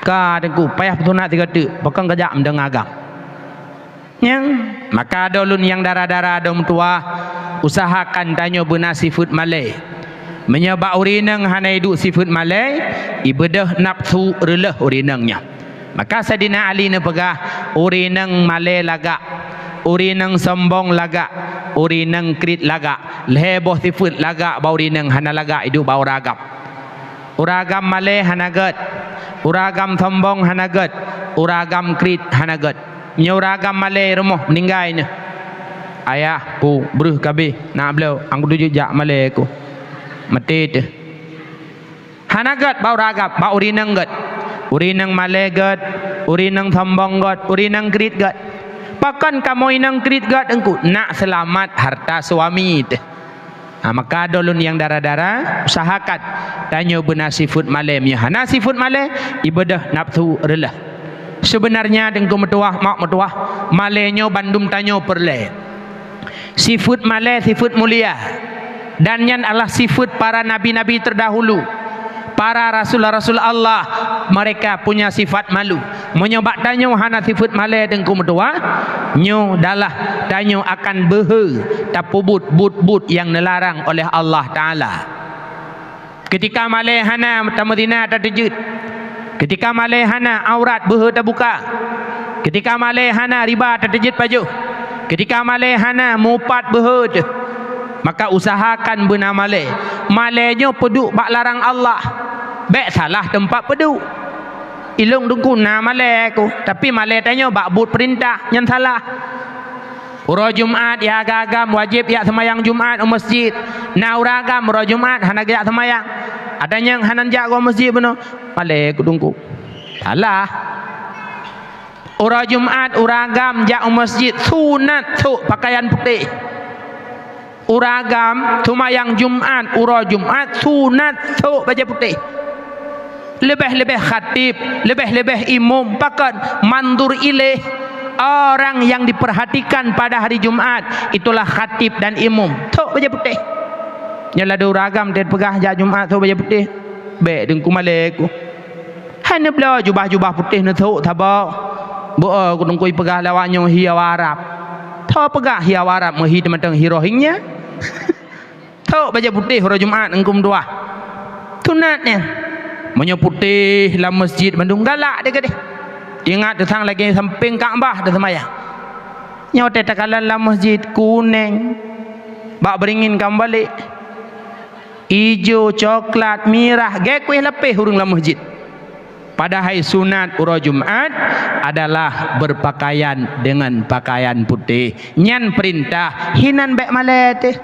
ka dengku payah putunat tiga tu pokong kejap mendengar agam yang maka ada ulun yang darah-darah ada tua usahakan tanya benar sifat malai menyebab urinang hana hidup sifat malai ibadah nafsu relah urinangnya. Maka Saidina Ali ni pegah urinang malai lagak, urinang sombong lagak, urinang krit lagak, leboh sifat lagak bau urinang hana lagak hidup bau ragam. Uragam malai hana gad, uragam sombong hana gad, uragam krit hana gad. Nyuragam malai rumah meninggal ni. Ayah ku beruh kabeh nak beliau angku tuju jak malai ku. Mati tu. Hanagat bau ragap bau urinang gat. Urinang malai gat, urinang sombong gat, urinang krit gat. Pakan kamu inang krit gat engku nak selamat harta suami tu. Maka dolun yang darah-darah usahakan tanya benar sifat malai nya. Hana sifat malai ibadah nafsu relah. Sebenarnya dengku metuah mak metuah malainya bandum tanyo perle. Sifat malai sifat mulia. Dan yang adalah sifat para nabi-nabi terdahulu, para rasul-rasul Allah, mereka punya sifat malu. Menyebab tanyo hana sifat malai dengku metua, nyo dalah tanyo akan behe tapubut but yang dilarang oleh Allah Taala. Ketika malai hana tamadina terjejut, ketika malai hana aurat behe terbuka, ketika malai hana riba terjejut pajuh, ketika malai hana mupat behe, maka usahakan benar malai. Malainya peduk bak larang Allah. Baik salah tempat peduk. Ilung dengku na malai aku. Tapi malai tanya bak but perintah yang salah. Urah Jumaat ya agam wajib ya semayang Jumaat masjid. Na uragam urah Jumaat hana ya semayang. Adanya yang hanan jaga masjid benar. Malai aku dengku. Salah. Urah Jumaat uragam jak masjid sunat tu pakaian putih. Uragam tumayang Jumaat urah Jumaat sunat tu baju putih. Lebih-lebih khatib, lebih-lebih imam pakan mandur ilaih orang yang diperhatikan pada hari Jumaat itulah khatib dan imam tu baju putih. Nyala ada uragam dia pegah jak Jumaat tu baju putih. Baik dengku malai aku. Hanya bela jubah-jubah putih ni tu tabak. Boa aku dengku pegah lawaknya hiaw Arab. Tu pegah hiaw Arab mehi teman-teman hirohingnya. Tahu baca putih hari Jumaat engkum dua. Tunatnya menyo putih dalam masjid Bandung galak dia kadeh. Ingat datang lagi samping Kaabah dah sembahyang. Nyote takalan dalam masjid kuning. Bak beringin kam balik. Ijo, coklat, merah, ge kuih lepih hurung dalam masjid. Padahal sunat urah Jumaat adalah berpakaian dengan pakaian putih. Nyan perintah hinan baik malai teh.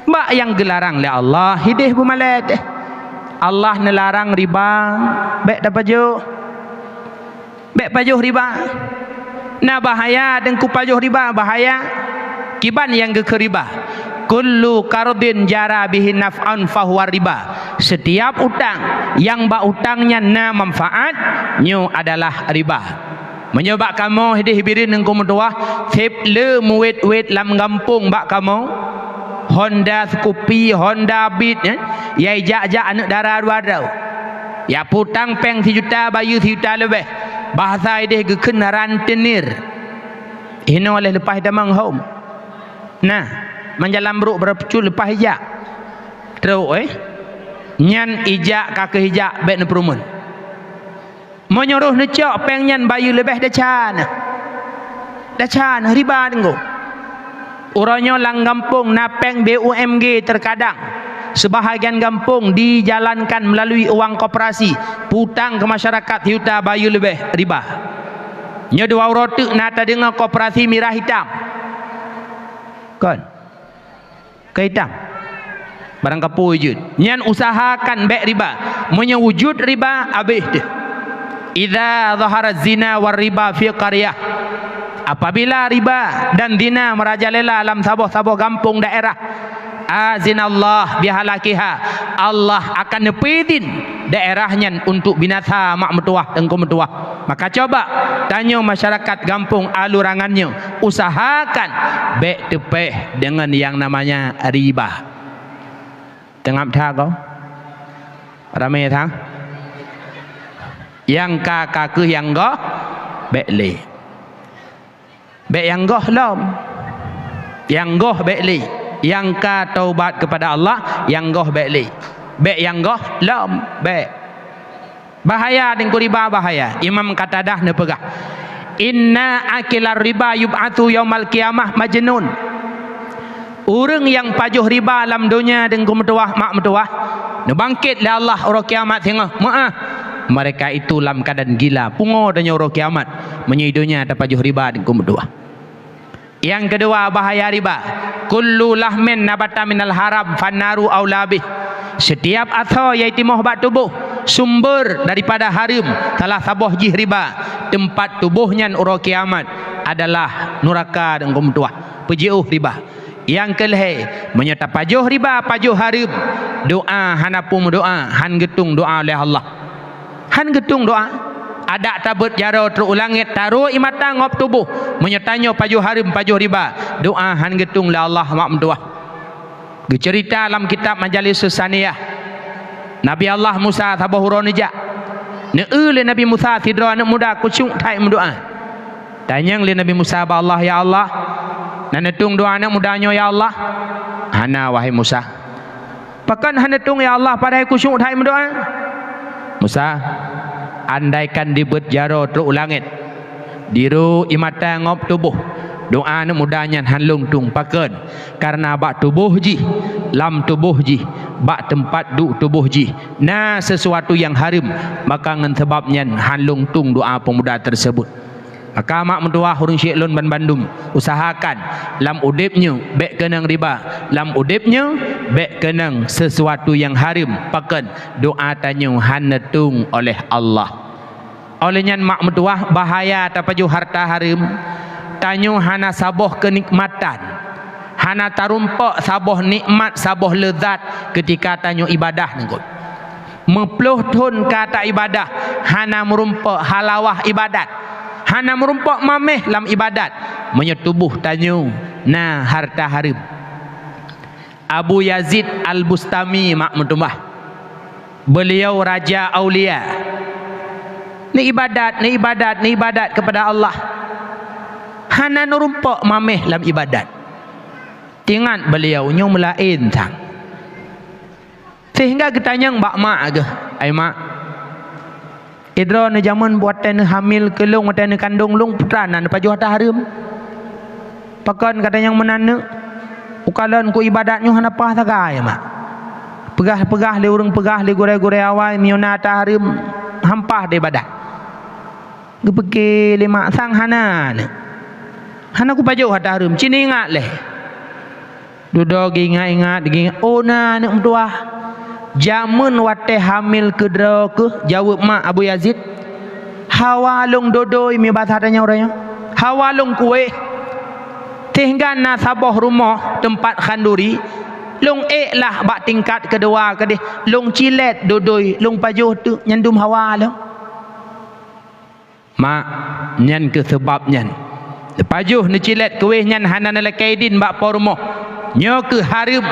Bak yang gelarang oleh Allah hidih bu malai teh. Allah nelarang riba, baik dah pajuh. Baik pajuh riba. Nah bahaya dengku pajuh riba bahaya. Kiban yang ke riba. Kullu qardin jara bihi naf'an fahuwa riba. Setiap utang yang bak utangnya na manfaat nyu adalah riba. Menyebab kamu hidih birin engkau mendoah sip le muwet-wet lam gampung bak kamu Honda Scoopy, Honda Beat ya jak-jak anak darah dua rau. Ya putang peng 3 juta bayu 3 juta lebih. Bahasa hidih gekun rantenir. Ini oleh lepas damang home. Nah, menjalan beruk berpecul lepas hijak. Teruk nyan ijak kakek hijak baik na perumun. Menyuruh necok peng nyan bayu lebih dah can. Dah can riba tengok. Uranya lang gampung napeng BUMG terkadang sebahagian gampung dijalankan melalui uang koperasi putang ke masyarakat yuta bayu lebih riba. Nya dua rotuk nata dengan koperasi mirah hitam. Kan? Ke hitam. Barang kapu wujud. Nyan usahakan baik riba. Munya wujud riba habis dia. Idza zahara zina war riba fi qaryah. Apabila riba dan zina merajalela dalam sabuh-sabuh kampung daerah, azinallah bihalakiha, Allah akan nepidin daerahnya untuk binatang mak metuah tengku metuah. Maka coba tanya masyarakat kampung alurangannya, usahakan baik tepeh dengan yang namanya riba. Tengap dah kau ramai thang yang kakak ke yang goh baik le baik yang goh lom yang goh baik le yang ka taubat kepada Allah yang goh baik le baik yang goh lom baik bahaya dengan riba bahaya. Imam Qatadah ne pegah inna akilar riba yub'atu yaumal qiyamah majnun. Orang yang pajuh riba dalam dunia dengan metuah mak metuah ne bangkit le Allah orang kiamat tengok maaf mereka itu dalam keadaan gila pungo dan orang kiamat menyidunya ada pajuh riba dengan metuah. Yang kedua bahaya riba, kullu lahmin nabata minal haram fannaru aulabih. Setiap atau iaitu mohbat tubuh sumber daripada haram telah saboh jih riba, tempat tubuhnya orang kiamat adalah neraka dan metuah pejiuh riba. Yang kelih menyerta pajuh riba pajuh haram, doa hanapum doa han getung doa oleh Allah, han getung doa ada tabut jaro terulangit taruh imata ngop tubuh menyertanya pajuh haram pajuh riba, doa han getung oleh Allah mak mendoa. Cerita dalam kitab Majalis Susaniyah Nabi Allah Musa tabahuro nejak neule Nabi Musa tidra anak muda kucung thai mendoa tanya le Nabi Musa ba Allah ya Allah nanetung doa anak mudanya ya Allah hana wahai Musa pakan hanetung ya Allah pada kusyuk thai mendoa Musa andaikan dibet jaro teruk langit diru imata ngop tubuh doa anak mudanya hanlung tung pakan karena bak tubuh ji lam tubuh ji bak tempat duk tubuh ji nah sesuatu yang haram maka ngan sebabnya hanlung tung doa pemuda tersebut. Maka mak mentua hurung syiklun ban bandum usahakan lam udipnya baik kenang riba, lam udipnya baik kenang sesuatu yang haram pakan doa tanya hanetung oleh Allah. Olehnya mak mentua bahaya tapaju harta haram tanya hana saboh kenikmatan, hana tarumpak saboh nikmat saboh lezat ketika tanya ibadah nengkut mepluh tun kata ibadah hana merumpak halawah ibadat, hana merumpak mameh dalam ibadat menyetubuh tanyu nah harta haram. Abu Yazid Al-Bustami mak mentumbah beliau raja aulia ni ibadat kepada Allah hana merumpak mameh dalam ibadat tingat beliau nyu melain sang sehingga ketanya mbak mak ke ai mak idra ne zaman buatan hamil kelung buatan kandung lung putranan pajuh harta haram pakan katanya yang menana ukalan ku ibadatnya hana pah tagai mak pegah-pegah le urang pegah le gore-gore awai miona harta haram hampah de ibadat gepeke le mak sang hana ku pajuh harta haram cini ingat leh duduk ingat oh na nak mentua jamun wate hamil kedra ke jawab mak Abu Yazid hawalung dodoi mi bahasanya orangnya hawalung kue sehingga na saboh rumah tempat khanduri lung lah bak tingkat kedua kedih lung cilet dodoi lung pajuh tu nyandum hawa long mak nyan ke sebab nyan pajuh ni cilet kue nyan hanan lekaidin bak por rumah nyo ke haram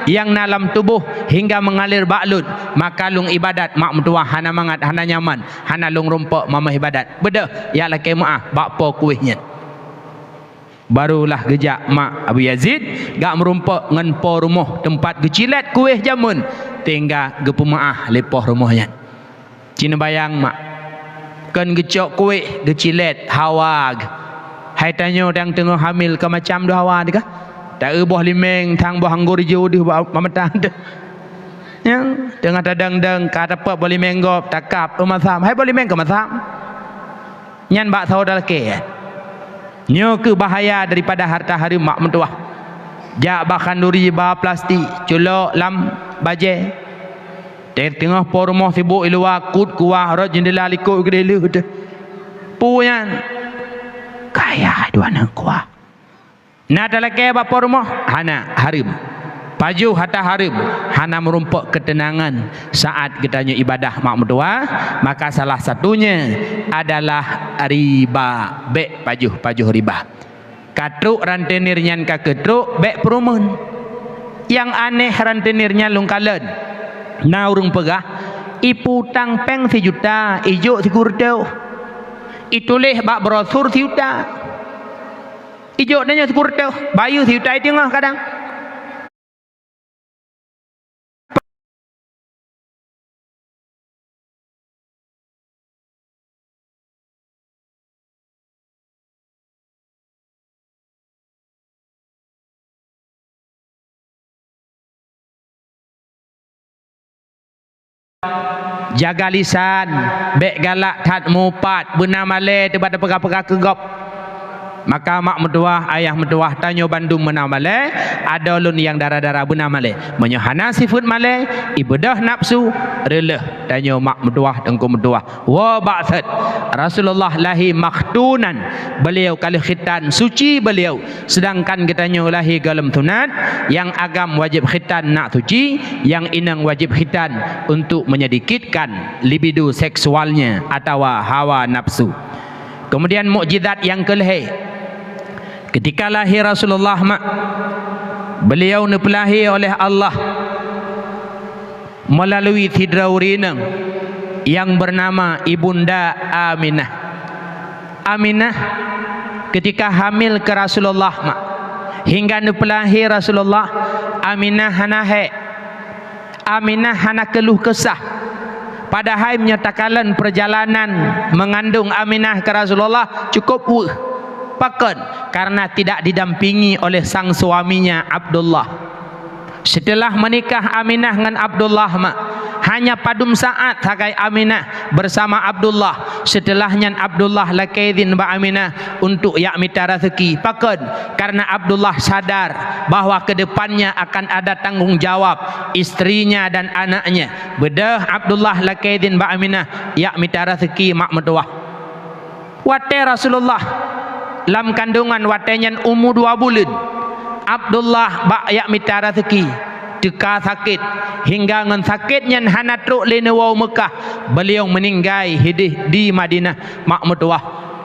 yang dalam tubuh hingga mengalir baklun maka lung ibadat mak mentua hana mangat hana nyaman hana lung rompak mama ibadat beda ya laki maaf bakpo kuihnya barulah gejak mak Abu Yazid gak merompak ngan po rumah tempat gecilat kuih jamun tinggal gepemaah lepoh rumahnya cina bayang mak kan gecok kuih gecilat hawa hai tanya yang tengah hamil ke macam do hawa dikah tak boh limeng tang boh anggur hijau di pamatang tu yang tengah tadang-dang kata apa boleh menggop takap masam hai boleh meng ke masam nyan bak saudara ke nyo ke bahaya daripada harta haram mak mentua jak bahkan duri bah plastik culok lam baje tengah por rumah sibuk luar kut kuah rot jendela likut gede lu tu puyan kaya dua nak kuah nak lelaki bapa rumah hana haram paju hatta harim hana merumpuk ketenangan saat kitanya ibadah mak mertua, maka salah satunya adalah riba. Bek paju riba. Katruk rantenirnya ka ketruk bek perumun. Yang aneh rantenirnya lungkalen. Na urung pegah ipu tang peng 1 juta, ijo 1 kurteu. Itulih bak brosur 1 juta. Ijo nanya 1 kurteu, bayu 1 juta itu ngah kadang. Jaga lisan, bek galak tat mupat, benar malai daripada pegah-pegah kegop. Maka mak mertua, ayah mertua tanya Bandung benar malai, ada ulun yang darah-darah benar malai. Menyohana sifat malai, ibadah nafsu, releh. Tanya mak mertua, dengku mertua. Wa ba'that. Rasulullah lahi makhtunan. Beliau kali khitan, suci beliau. Sedangkan kitanya lahi galam tunat, yang agam wajib khitan nak suci, yang inang wajib khitan untuk menyedikitkan libido seksualnya atau hawa nafsu. Kemudian mukjizat yang kelih. Ketika lahir Rasulullah beliau dipelahi oleh Allah melalui tidraurinang yang bernama Ibunda Aminah. Aminah ketika hamil ke Rasulullah hingga dipelahi Rasulullah, Aminah hanahe. Aminah hana keluh kesah. Padahal menyatakan perjalanan mengandung Aminah ke Rasulullah cukup pakan karena tidak didampingi oleh sang suaminya Abdullah. Setelah menikah Aminah dengan Abdullah hanya padum saat sakai Aminah bersama Abdullah. Setelahnya Abdullah lakaidin ba Aminah untuk yak mita rezeki. Pakan karena Abdullah sadar bahwa kedepannya akan ada tanggung jawab istrinya dan anaknya. Bedah Abdullah lakaidin ba Aminah yak mita rezeki mak mertua. Wate Rasulullah lam kandungan watenyan umur 2 bulan. Abdullah bak yak mita rezeki teka sakit hingga ngan sakitnya hana truk lenewau Mekah, beliau meninggal hidih di Madinah mak mertua.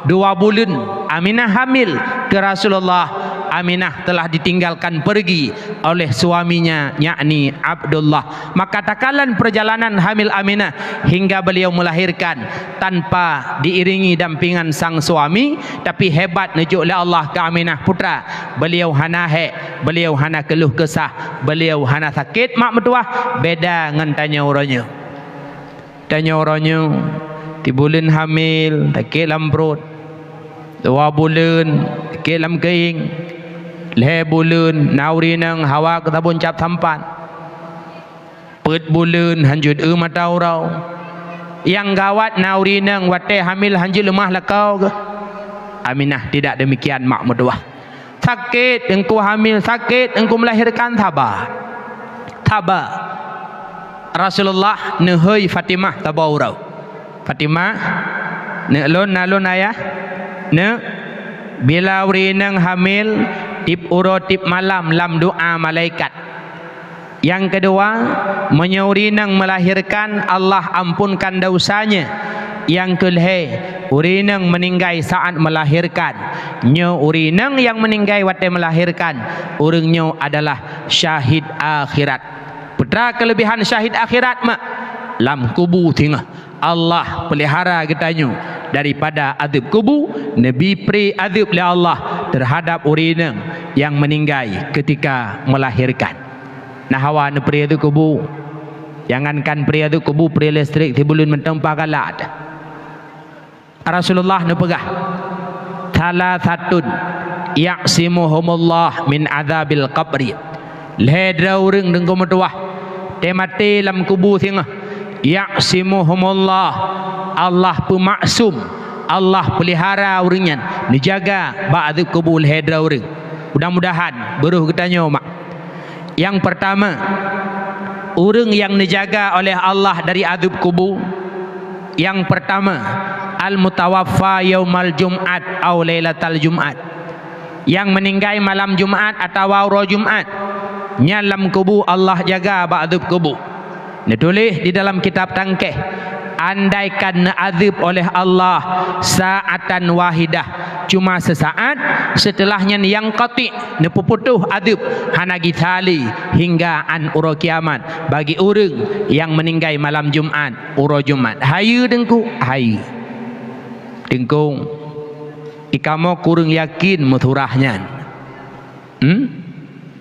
2 bulan Aminah hamil ke Rasulullah. Aminah telah ditinggalkan pergi oleh suaminya yakni Abdullah. Maka takalan perjalanan hamil Aminah hingga beliau melahirkan tanpa diiringi dampingan sang suami, tapi hebat nujuk oleh Allah ke Aminah putra. Beliau hana beliau hana keluh kesah, beliau hana sakit mak mertua. Beda dengan tanya orangnya. Tanya orangnya di bulan hamil sakit dalam perut, 2 bulan sakit dalam keing, 5 bulan nauri nang hawa ketabun cap sampan, 4 bulan hanjut mata urau. Yang gawat nauri nang wate hamil hanjut lemah lakau ke. Aminah tidak demikian mak mertua. Sakit engkau hamil, sakit engkau melahirkan, tabah. Rasulullah nehoi Fatimah tabah urau. Fatimah ne alun ayah ne bila urinang hamil tip urotip malam lam doa malaikat. Yang kedua, menyurinang melahirkan Allah ampunkan dosanya. Yang kelih, urinang meninggal saat melahirkan. Nyo urinang yang meninggal waktu melahirkan, urangnya adalah syahid akhirat. Putra kelebihan syahid akhirat lam kubur tinggal. Allah pelihara kitanya daripada azab kubur. Nabi pri azab oleh Allah terhadap urinang yang meninggal ketika melahirkan. Nah hawa ne pri azab kubur. Jangankan pri azab kubur, pri listrik di bulun mentempah kalat. Rasulullah ne pegah thalathatun yaqsimuhumullah min azabil qabri. Ledra urang dengko metuah temate lam kubur singa. Yaqsimuhumullah, Allah pemaksum, Allah pelihara uringan, dijaga ba'dhu kubul hedra uring. Mudah-mudahan beruh ketanya mak. Yang pertama, urang yang dijaga oleh Allah dari azab kubur. Yang pertama, al-mutawaffa yaumal Jum'at atau lailatal Jum'at, yang meninggal malam Jumat atau roh Jumat. nyalam kubur Allah jaga ba'dub kubur. Dia tulis di dalam kitab tangkeh, andaikan azab oleh Allah saatan wahidah, cuma sesaat, setelahnya yang qati nepuputuh azab hanagi tali hingga an uro kiamat bagi orang yang meninggal malam Jumat uro Jumat. Hayu dengku, hayu dengku ikamo kurang yakin muturahnya.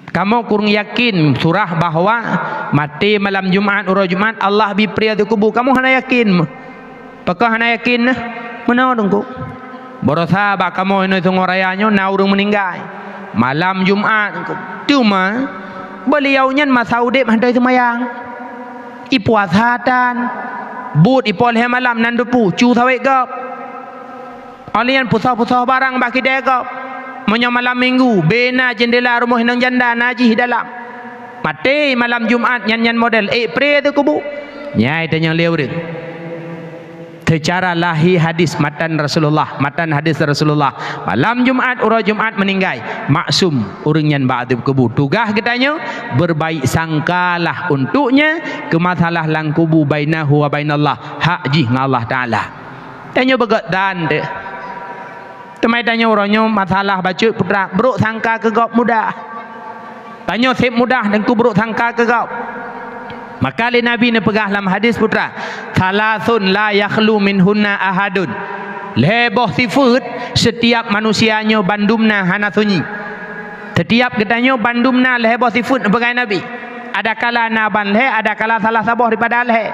Kamu kurang yakin surah bahwa mati malam Jumat uro Jumat Allah bipri adu kubur. Kamu hana yakin? Apakah hana yakin? Mana dengku? Borosa bak kamu ini tunggu rayanya na urang meninggal malam Jumat. Cuma beliau nyen masa udip hantai semayang. Ipuasatan but ipol he malam nan depu cu sawek gap. Alian pusah-pusah barang baki degap. Menyo malam minggu bena jendela rumah nang janda najih dalam mati malam Jumat nyan model pre tu kubu nyai tanya liau dia secara lahir hadis matan Rasulullah, matan hadis Rasulullah malam Jumat uro Jumat meninggal maksum urang nyan ba'dub kubu. Tugas kitanya berbaik sangkalah untuknya ke masalah lang kubu bainahu wa bainallah hak jih ngallah taala. Tanya begat dan de temai tanya orangnya masalah baca putra beruk sangka ke gop mudah. Tanya sip mudah dan ku beruk sangka ke gop. Maka li Nabi ni pegah dalam hadis putra, thalathun la yakhlu minhunna ahadun. Leboh sifat setiap manusianya bandumna hana sunyi. Setiap katanya bandumna leboh sifat pegai Nabi. Ada kala naban leh, ada kala salah saboh daripada leh.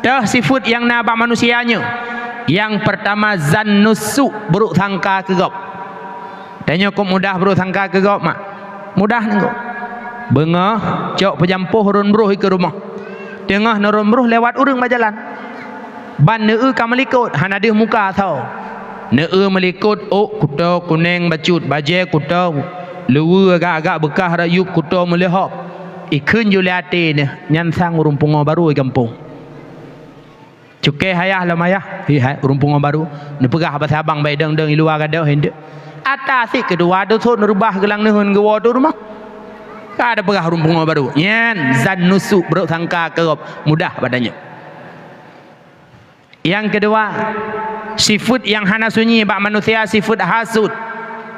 Dah sifat yang nabak manusianya. Yang pertama zannusu buruk sangka ke gop. Tanya kau mudah buruk sangka ke gop mak? Mudah nengok. Bengah cok pejampuh run bruh ke rumah. Tengah nerun bruh lewat urang berjalan. Ban neu ka melikut hana dia muka tau. Neu melikut kuto kuning bacut baje kuto lewu agak-agak bekah rayup kuto melehop. Ikun juliate ni nyan sang rumpung baru di kampung. Cukai hayah lah mayah rumpung baru ni pegah bahasa abang baik deng ilu agak hendak atas si kedua tu sun rubah gelang nehun gewa tu rumah ka ada pegah rumpung baru nyen zan nusuk beruk sangka kerop mudah badannya. Yang kedua sifat yang hana sunyi bak manusia sifat hasud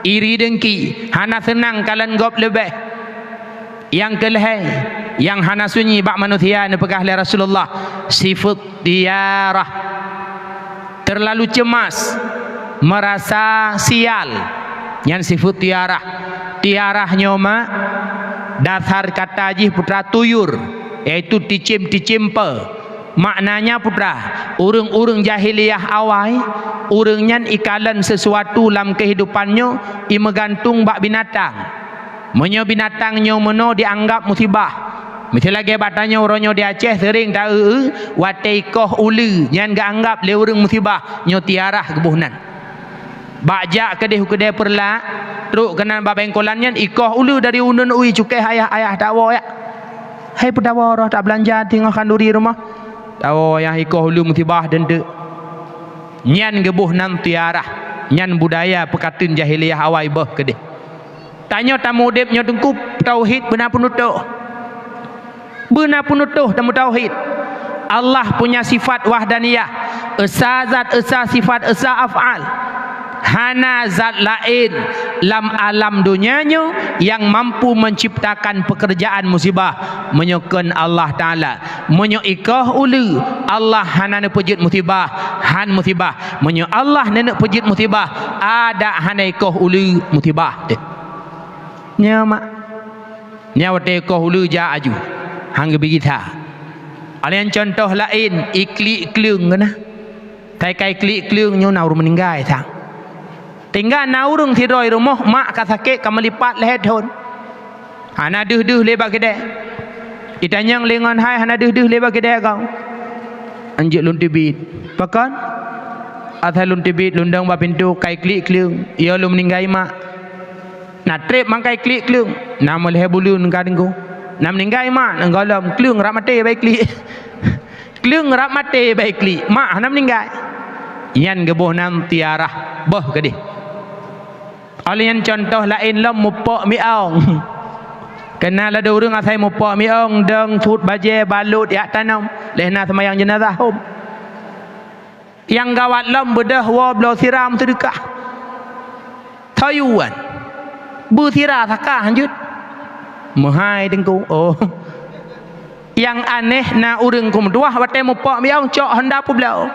iri dengki hana senang kalian gop lebih. Yang kelihai yang hana sunyi bak manusia ni pegah oleh Rasulullah sifat tiarah terlalu cemas merasa sial yang sifat tiarahnya mak dasar kata jih putra tuyur iaitu ticim-ticimpe maknanya putra urang-urang jahiliyah awal urangnya ikalan sesuatu dalam kehidupannya imegantung bak binatang. Menyo binatangnya meno dianggap musibah. Misal lagi batanya orangnya di Aceh sering tak watai koh ulu yang gak anggap le urang musibah nyo tiarah kebuhnan. Bajak kedeh perla truk kena babengkolannya ikoh ulu dari undun ui cukai ayah tawa ya. Hai pedawa roh tak belanja tengah kanduri rumah. Tawa yang ikoh ulu musibah dende. Nyan gebuhnan tiarah, nyan budaya pekatun jahiliyah awal bah kedeh. Tanya tamu depnya tengkup tauhid benar penutuh tamu tauhid. Allah punya sifat wahdaniyah, esa zat esa sifat esa af'al. Hana zat lain lam alam dunianya yang mampu menciptakan pekerjaan musibah menyokan Allah Ta'ala. Menyoikah ulu Allah hana nepejit musibah han musibah. Menyo Allah nenek pejit musibah ada hana ikah ulu musibah deh. Nya mak nya wate ko hulu ja aju hang begita alian contoh lain ikli kleung kana kai kli kleung nyo naur meninggal tang tinggal naurung tidoi rumah mak ka sakit ka melipat lehet hon hana deuh leba gede itanyang lengan hai hana deuh leba gede kau anjuk lun tibit pakan athal lun tibit lundang ba pintu kai kli kleung ia lu meninggal mak. Nah trip mangkai klik klung nama leh bulun kadengku nam meninggal mak nggalam klung rak mate baik klik klung rak mate baik klik mak nam meninggal yan gebuh nam tiarah boh gede alian contoh lain lam mupok miaung kenal ada orang asai mupak miong deng tut baje balut ya tanam lehna semayang jenazah hom yang gawat lam bedah wa blau siram sedekah tayuan bu sirah sakah lanjut mahai dengku oh yang aneh na urang kumduah wate mupak miong cok hendak pula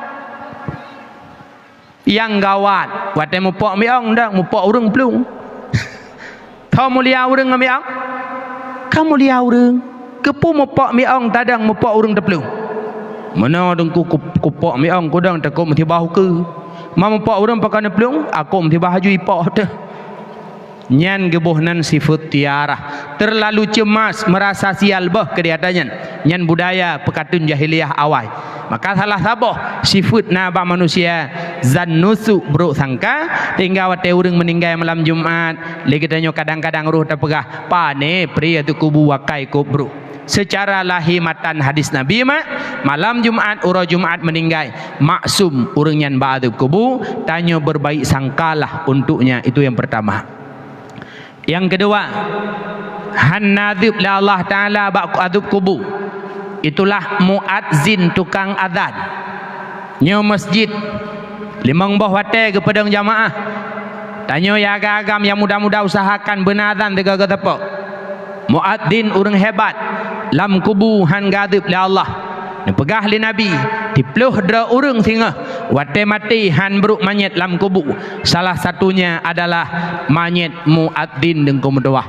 yang gawat wate mupak miong dak mupak urang pelung thau mulia urang miong kamu lihat orang kepu mupak miong tadang mupak orang tepelung mana dengku kupak miong kudang tak kau mesti bahu ke mau mupak orang pakai tepelung aku mesti baju ipak dah nyan gebuhnan sifat tiarah terlalu cemas merasa sial bah kediatannya nyan budaya pekatun jahiliyah awal maka salah sabah sifat naba manusia zannusu bro sangka tinggal wate urang meninggal malam Jumat lagi tanyo kadang-kadang ruh terpegah pane pria tu kubu wakai kubru secara lahimatan hadis Nabi malam Jumat ura Jumat meninggal maksum urang nyan ba'adub kubu tanyo berbaik sangkalah untuknya itu yang pertama. Yang kedua, hanadzib la Allah Ta'ala ba'adub kubu. Itulah muadzin tukang azan. Nyo masjid limang boh wate ke pedang jamaah. Tanyo ya agam yang muda-muda usahakan benazan tega ke tepok. Muadzin urang hebat. Lam kubu han gadib la Allah. Pegah li Nabi dipluh dra urang singa wate mati han beruk manyet lam kubu salah satunya adalah manyet muadzin dengku mendoah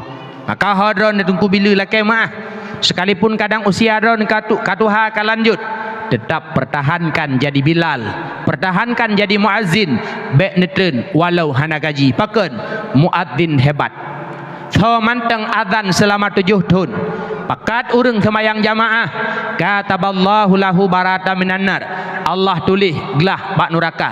maka hadron dengku bila lakai maah sekalipun kadang usia hadron katuha kalanjut tetap pertahankan jadi Bilal pertahankan jadi muadzin baik netren walau hana gaji paken muadzin hebat so manteng azan selama 7 tahun pakat urang semayang jamaah kataballahu lahu barata minan nar Allah tulis gelah bak neraka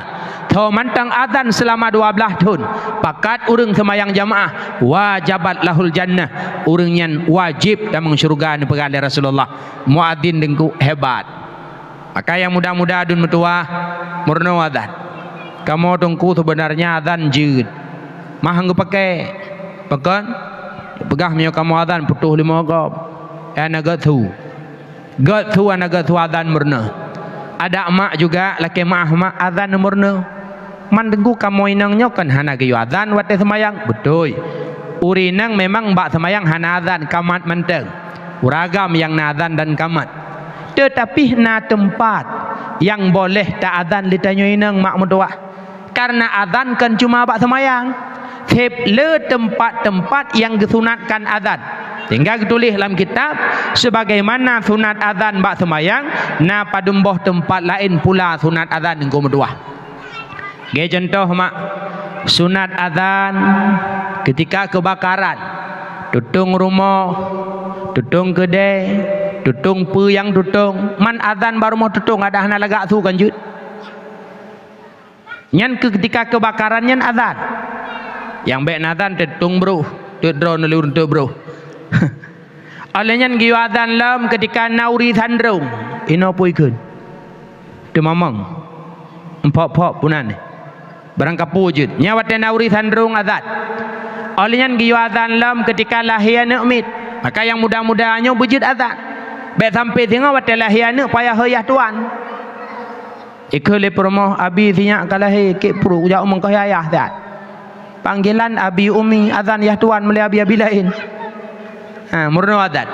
so mantang azan selama 12 tahun pakat urang semayang jamaah wajabat lahul jannah urang nyan wajib damang syurga ni pegali Rasulullah muadzin dengku hebat maka yang muda-muda adun metua murno azan kamu dengku sebenarnya azan jeud mah anggo pakai pekan pegah mio kamu azan putuh 5 gab ana gathu ana gathu azan murna ada emak juga laki mak azan murna man dengku kamu inang nyokan hana gayu azan wate semayang betul urinang memang bak semayang hana azan kamat menteng uragam yang na azan dan kamat tetapi na tempat yang boleh tak azan ditanyo inang mak mendoa karena azan kan cuma bak semayang tep le tempat-tempat yang disunatkan azan tinggal ditulis dalam kitab sebagaimana sunat azan bak semayang na padumboh tempat lain pula sunat azan engkau berdoa ge contoh mak sunat azan ketika kebakaran tutung rumah tutung kedai tutung pu yang tutung man azan baru mau tutung ada hana lagak tu kan jut nyan ketika kebakaran nyan azan yang baik azan tutung bro tudro nulur tu bro alanya giwadan lam ketika nauri thandrung ino puikeun teu mamang empok-pok punan barang kapu jeut nya wate nauri thandrung azan alanya giwadan lam ketika lahiana umit maka yang muda-mudanya bujud azan baik sampai tengok wate lahiana payah hayah tuan ikhle promo abi sinyak kalahi ke puru jak umang kahayah tak panggilan abi umi azan yah tuan meli abi lain murno adat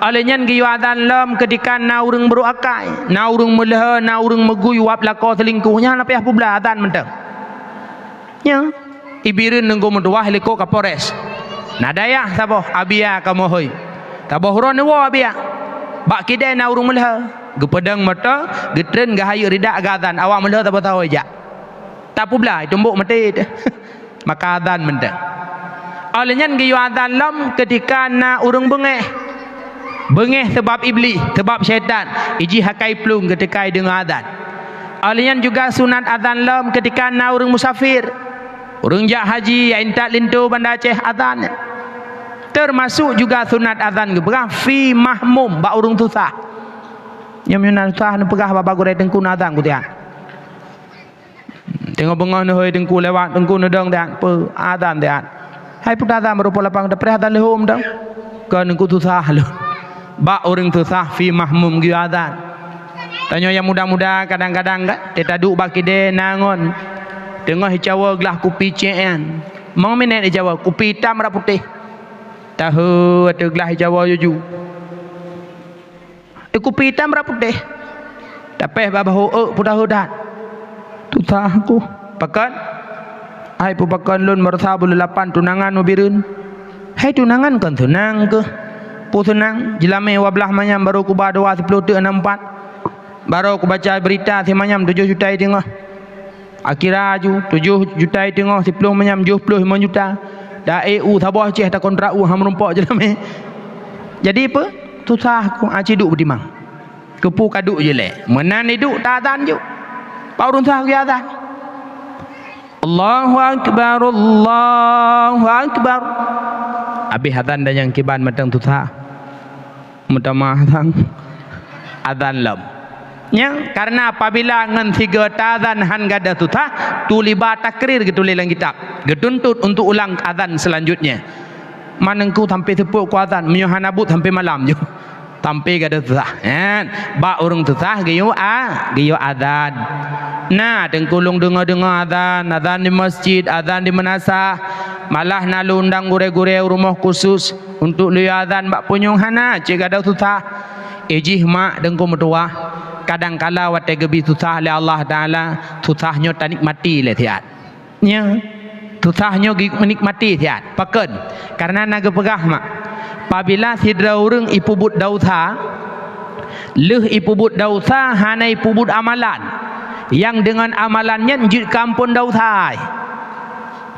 alenya giyu adan lam ketika na urang beruakai na urang meleha na urang meguy wap lako selingkuhnya na payah publa adan menteng nya ibireun nenggo mendoah liko kapores na dayah saboh abia kamu hoi taboh ron wo abia bak kidai na urang meleha gepedang mata getren gahayu ridak gadan awak meleha tak tahu aja tak publa tumbuk mati maka adan menteng alenya giyu adan lam ketika na urang bengeh sebab iblis sebab syaitan iji hakai plung ketika dengan adan alenya juga sunat adan lam ketika na urang musafir urang jak haji ya intak lintu banda Aceh adan termasuk juga sunat adan geberah fi mahmum ba urang tusah nyam nyunan tusah pegah baba gore tengku adan ku tian tengok bengah ne hoi tengku lewat tengku nedang tian pe adan tian hai puta adan berupa lapang depreh adan lehum dang kan ku susah lu ba orang susah fi mahmum gi azan tanya yang muda-muda kadang-kadang kan kita duk baki de nangon tengah hicawa gelah kopi cean mau minat hicawa kopi hitam ra putih tahu ada gelah hicawa juju kopi hitam ra putih tapi babahu pudah hudan susah aku pakan ai pupakan lun marsabul 8 tunangan ubirun hai tunangan kan tunang ke pu tunang jelame wablah manyam baru ku ba 2 10 64 baru ku baca berita si manyam 7 juta tengah akhirnya aju 7 juta tengah 10 manyam 75 juta dah EU tabah ceh tak kontrak ham rompak jelame jadi apa susah aku aci duk berdimang kepu kaduk je le menan duk tak azan je paurun sah ku azan Allahu akbar Allahu akbar habis azan dan yang kiban matang susah mutamah tang azan lam nya karena apabila ngan 3 azan han gada susah tu libat takrir gitu lelang kitab getuntut untuk ulang azan selanjutnya manengku sampai tepuk ku azan menyohanabut sampai malam je sampai gada susah kan ba orang susah gayo azan nah tengkulung dengar azan di masjid azan di manasah malah nalu undang gure-gure rumah khusus untuk lu azan bak punyung hana cik gada susah ejih mak dengku mertua kadang kala wate gebi susah le Allah taala susahnya tak nikmati le tiat nya susahnya menikmati tiat paken karena naga pegah mak apabila sidra urang ipubut dausa leh ipubut dausa hanai pubut amalan yang dengan amalannya njit kampun dausa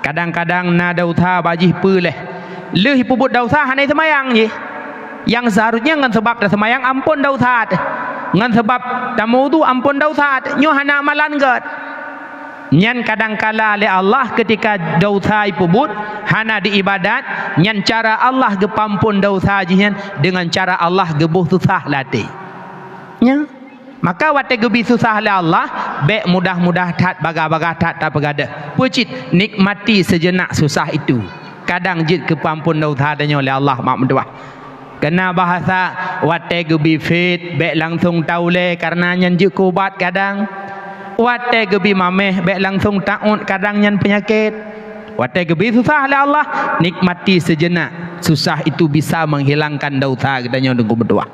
kadang-kadang na dausa bajih peleh leh ipubut dausa hanai semayang je yang seharusnya ngan sebab dah semayang ampun dausa ngan sebab tamu tu ampun dausa nyo hana amalan gat nyan kadangkala le Allah ketika dausa ipubut hana diibadat nyan cara Allah gepampun dausa jian dengan cara Allah gebuh susah lati nya maka wate gebi susah le Allah be mudah-mudah tat baga-baga tat tak pegada pucit nikmati sejenak susah itu kadang jit kepampun dausa danyo le Allah mak mendoa kena bahasa wate gebi fit be langsung taule karena nyan jit kubat kadang wate gebi mameh be langsung taun kadang nyan penyakit wate gebi susah le Allah nikmati sejenak susah itu bisa menghilangkan dosa katanya dengan berdoa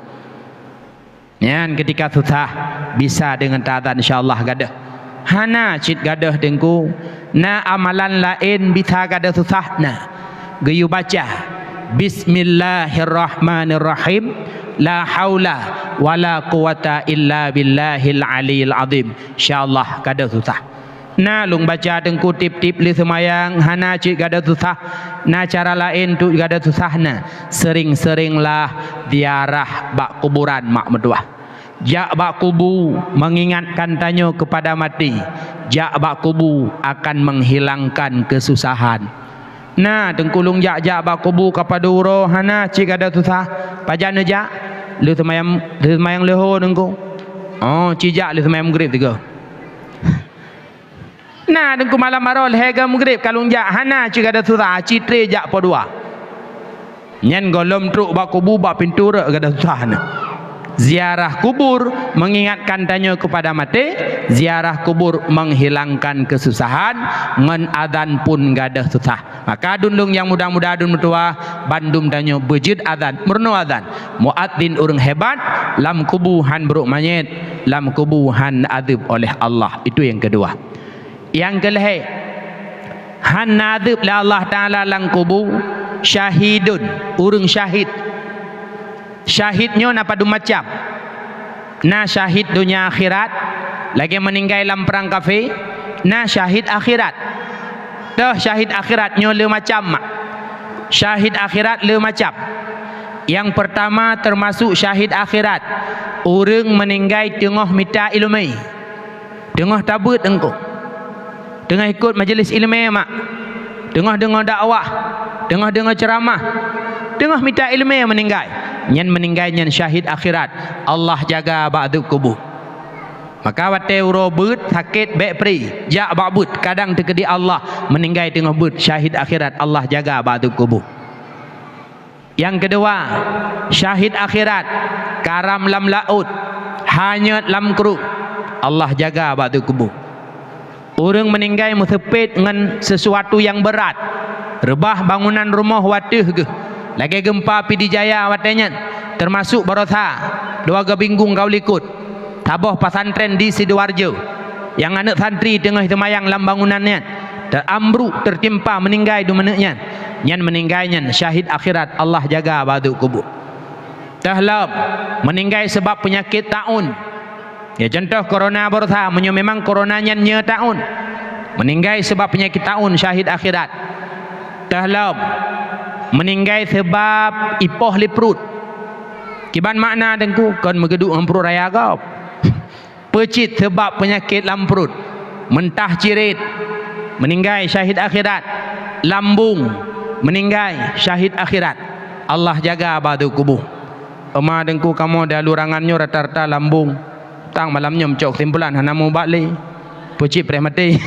nyan ketika susah bisa dengan taatan insyaallah gadah hana cit gadah dengku na amalan lain bisa gadah susah na geyu baca bismillahirrahmanirrahim la haula wala quwata illa billahil aliyil azim insyaallah kada susah na lung baca dengku tip-tip li semayang hana cik kada susah na cara lain tu kada susah na sering-seringlah ziarah bak kuburan mak medua jak bak kubu mengingatkan tanyo kepada mati jak bak kubu akan menghilangkan kesusahan nah dengkulung jak bak kubu kepada uro hana cik kada susah pajana jak lu semayang leho dengku oh cijak lu semayang maghrib tiga nah dengku malam marol hega maghrib kalung jak hana cik kada susah citre jak po dua nyen golom truk bak kubu bak pintu re kada susah na ziarah kubur mengingatkan tanya kepada mati ziarah kubur menghilangkan kesusahan ngan adzan pun gadah susah maka dundung yang mudah-mudah dun mertua bandum tanya bejid adzan murno adzan muadzin urang hebat lam kubuhan beruk manyet lam kubuhan adib oleh Allah itu yang kedua yang kelih han adib la Allah taala lang kubu syahidun urang syahid syahidnya napa du macam na syahid dunia akhirat lagi meninggal dalam perang kafir na syahid akhirat dah syahid akhiratnya le macam mak syahid akhirat le macam yang pertama termasuk syahid akhirat orang meninggal tengah minta ilmu tengah tabut engkau tengah ikut majlis ilmu mak tengah dengar dakwah tengah dengar ceramah tengah minta ilmu meninggal nyan meninggal nyan syahid akhirat Allah jaga ba'du kubur maka wate uro beut sakit bek pri jak bak beut kadang tekedi Allah meninggal tengah beut syahid akhirat Allah jaga ba'du kubur Yang kedua, syahid akhirat, karam lam laut, hanyut lam keruk, Allah jaga batu kubur. Orang meninggal musepit dengan sesuatu yang berat, rebah bangunan rumah watih ke, lagi gempa pidijaya watanya, termasuk Barosa 2 binggung kau likut taboh pasantren di Sidoarjo, yang anak santri tengah temayang lam bangunannya, terambruk tertimpa meninggal di mananya, yang meninggalnya syahid akhirat, Allah jaga batu kubur. Tahlab meninggal sebab penyakit taun, ya contoh corona Barosa, memang coronanya nya taun, meninggal sebab penyakit taun, syahid akhirat. Tahlab meninggal sebab ipoh liprut, kiban makna dengku kon megeduk amprut raya kau. Pecit sebab penyakit lamprut, mentah cirit, meninggal syahid akhirat. Lambung meninggal syahid akhirat, Allah jaga batu kubur. Ema dengku kamu dah lurangannya rata-rata lambung, tang malamnya mencok simpulan hanamu balik pecit premati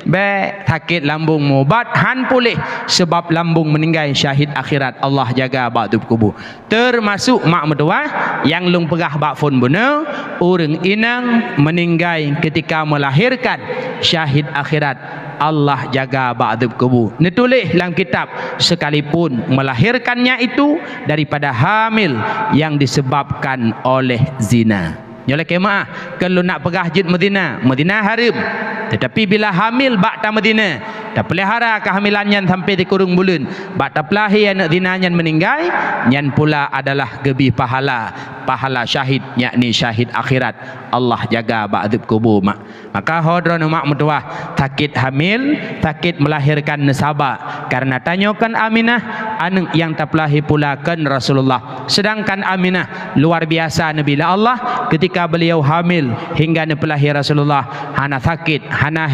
be sakit lambung mubat han pulih sebab lambung meninggal syahid akhirat, Allah jaga batu kubur. Termasuk mak mertua yang lung pegah bak fon benar, orang inang meninggal ketika melahirkan, syahid akhirat, Allah jaga batu kubur. Ditulis dalam kitab, sekalipun melahirkannya itu daripada hamil yang disebabkan oleh zina. Nyoleh kemah kalau nak pegah jid Madinah, Madinah haram, tetapi bila hamil bakta Madinah, tak pelihara kehamilannya sampai di kurung bulan, bakta pelahi anak zinanya meninggal, nyan pula adalah gebi pahala syahid, yakni syahid akhirat, Allah jaga ba'dzab kubur mak. Maka hodron mak mertua sakit hamil, sakit melahirkan nesaba, karena tanyakan Aminah anak yang tak pelahi pula kan Rasulullah. Sedangkan Aminah luar biasa Nabi Allah, ketika beliau hamil hingga nepelahi Rasulullah, hana sakit, hana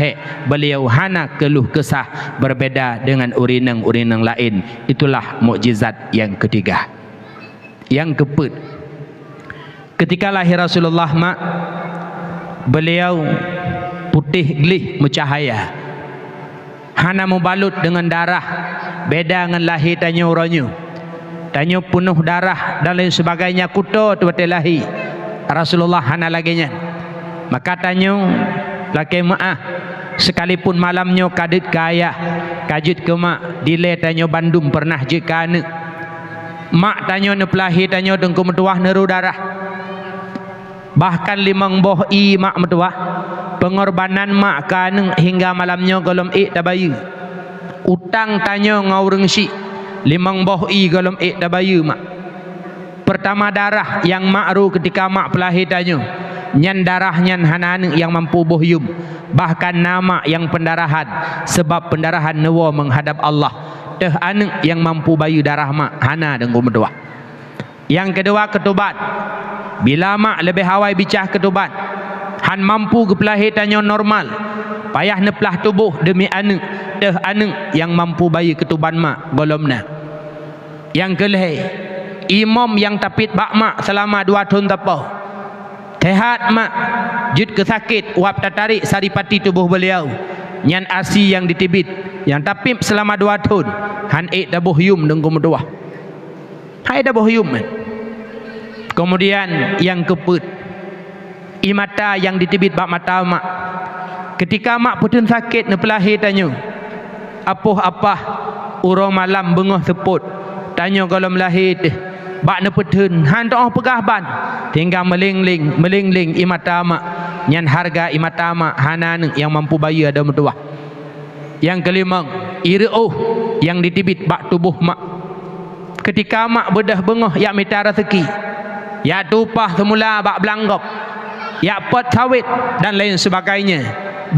beliau hana keluh kesah, berbeda dengan urinang lain. Itulah mukjizat yang ketiga. Yang keempat, ketika lahir Rasulullah mak, beliau putih gelih mencahaya, hana membalut dengan darah, beda dengan lahir tanya orangnya, tanya penuh darah dan lain sebagainya, kuto tu lahi Rasulullah hana laginya. Maka tanya laki maah, sekalipun malamnya kadit kaya kajit ke mak dile tanya Bandung pernah jika anak mak tanya nepelahi tanya dengku metuah neru darah, bahkan 5 boh i mak metuah pengorbanan mak kan hingga malamnya golom tabayu, utang tanya ngaureng si 5 boh i golom tabayu mak. Pertama darah yang makru ketika mak pelahi tanya, nyan darah nyan hanan yang mampu bohyum, bahkan nama yang pendarahan, sebab pendarahan newa menghadap Allah, teh anak yang mampu bayu darah mak hana dengku medua. Yang kedua ketubat, bila mak lebih hawai bicah ketubat, han mampu kepelahi tanya normal, payah neplah tubuh demi anak, teh anak yang mampu bayu ketuban mak golomna. Yang kelih, imam yang tapit bak mak selama 2 tahun tapau, sehat mak jud kesakit wap tarik saripati tubuh beliau, nyan asi yang ditibit yang tapip selama 2 tahun, han dabuh yum dengku meduah, hai dabuh yum. Kemudian yang keput, imata yang ditibit bak mata mak, ketika mak putun sakit nepelahi tanya apa urang malam bengah seput, tanya kalau melahir bak nepetun han toh pegah ban tinggal melingling imata mak, nyan harga imata mak hanan yang mampu bayar ada metuah. Yang kelima, ireuh yang ditibit bak tubuh mak, ketika mak bedah bengah yak mita rezeki, yak tupah semula bak belanggok, yak pot sawit dan lain sebagainya,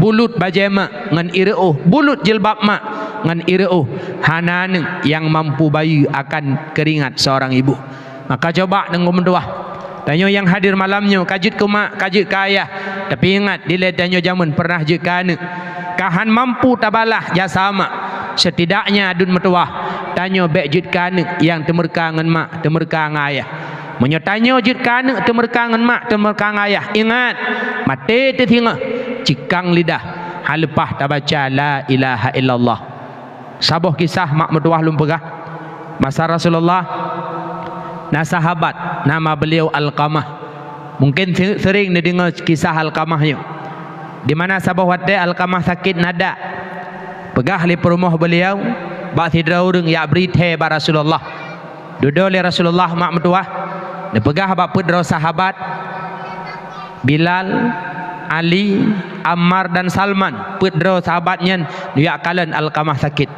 bulut bajai mak ngan ireuh, bulut jilbab mak ngan ireuh, hanan yang mampu bayu akan keringat seorang ibu. Maka coba dengan mendoa, tanya yang hadir malamnya kajut ke mak, kajut ke ayah, tapi ingat dilihat tanya zaman pernah je ke anak, kahan mampu tabalah jasa mak, setidaknya adun metuah tanya baik jut ke anak yang temerka dengan mak, temerka dengan ayah, menyertanya jut ke anak temerka dengan mak, temerka dengan ayah. Ingat mati tertinggal cikang lidah halepah tabaca la ilaha illallah. Sabuh kisah mak metuah lumpegah masa Rasulullah Nah sahabat, nama beliau Alqamah. Mungkin sering dengar kisah Alqamah ni. Di mana sabah wate Alqamah sakit nada. Pegah li rumah beliau, bak sidra urang ya berite ba Rasulullah. Duduk li Rasulullah mak metuah. Dia pegah bak pedro sahabat Bilal, Ali, Ammar dan Salman. Pedro sahabatnya dia kalan Alqamah sakit.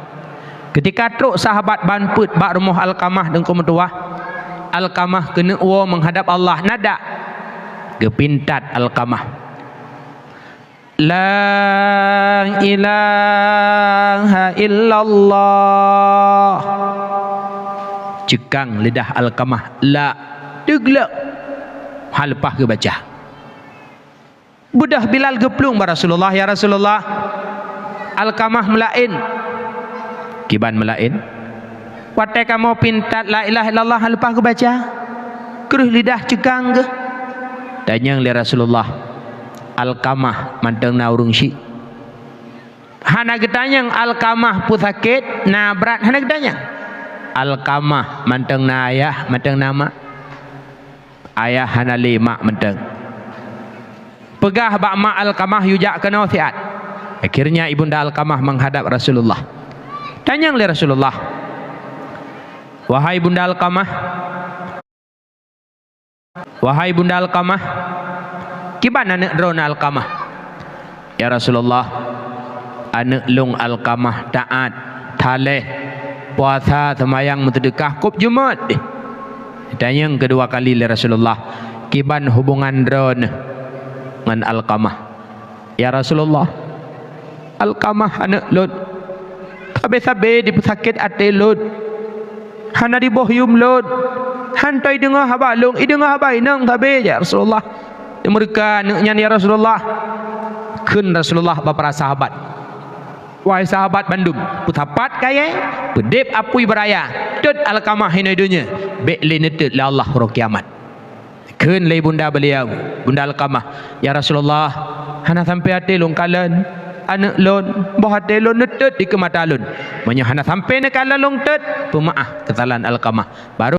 Ketika truk sahabat ban put bak rumah Alqamah dengku metuah. Alqamah kena menghadap Allah nada. Kepintat Alqamah. La ilaha illallah. Cekang lidah Alqamah. La. Deglak. Hal lepas ke baca. Budah Bilal geplung ba Rasulullah. Ya Rasulullah, Alqamah melain. Kiban melain. Watai kamu pintat la ilaha illallah hal lepas ke baca. Keruh lidah cekang ke. Tanya li Rasulullah, Alqamah manteng na urung syik. Hana getanyang Alqamah pu sakit na berat hana getanyang. Alqamah manteng na ayah manteng nama. Ayah hana li mak manteng. Pegah bak mak Alqamah yujak kena siat. Akhirnya ibunda Alqamah menghadap Rasulullah. Tanya li Rasulullah, wahai bunda Alqamah, wahai bunda Alqamah, kiban anak drona Alqamah? Ya Rasulullah, anak lung Alqamah taat, taleh, puasa, semayang, mentedekah, kub Jumat. Tanya yang kedua kali li Rasulullah, kiban hubungan drona dengan Alqamah? Ya Rasulullah, Alqamah anak lud, sabe-sabe di pesakit ate lud, hana di bohyum lud, hantai dengar habalung, dengar habai nang tabe ya Rasulullah. Mereka neknya ya Rasulullah. Kun Rasulullah bapa sahabat. Wahai sahabat Bandung, putapat kaya, pedep apui beraya. Tut Alqamah hina dunya. Bek le netut la Allah ro kiamat. Kun le bunda beliau, bunda Alqamah, ya Rasulullah, hana sampai ate long kalan. Anak lon, boh ate lon netut di kemata lon. Banyak hana sampai ne kalan long tut, pemaaf kesalahan Alqamah. Baru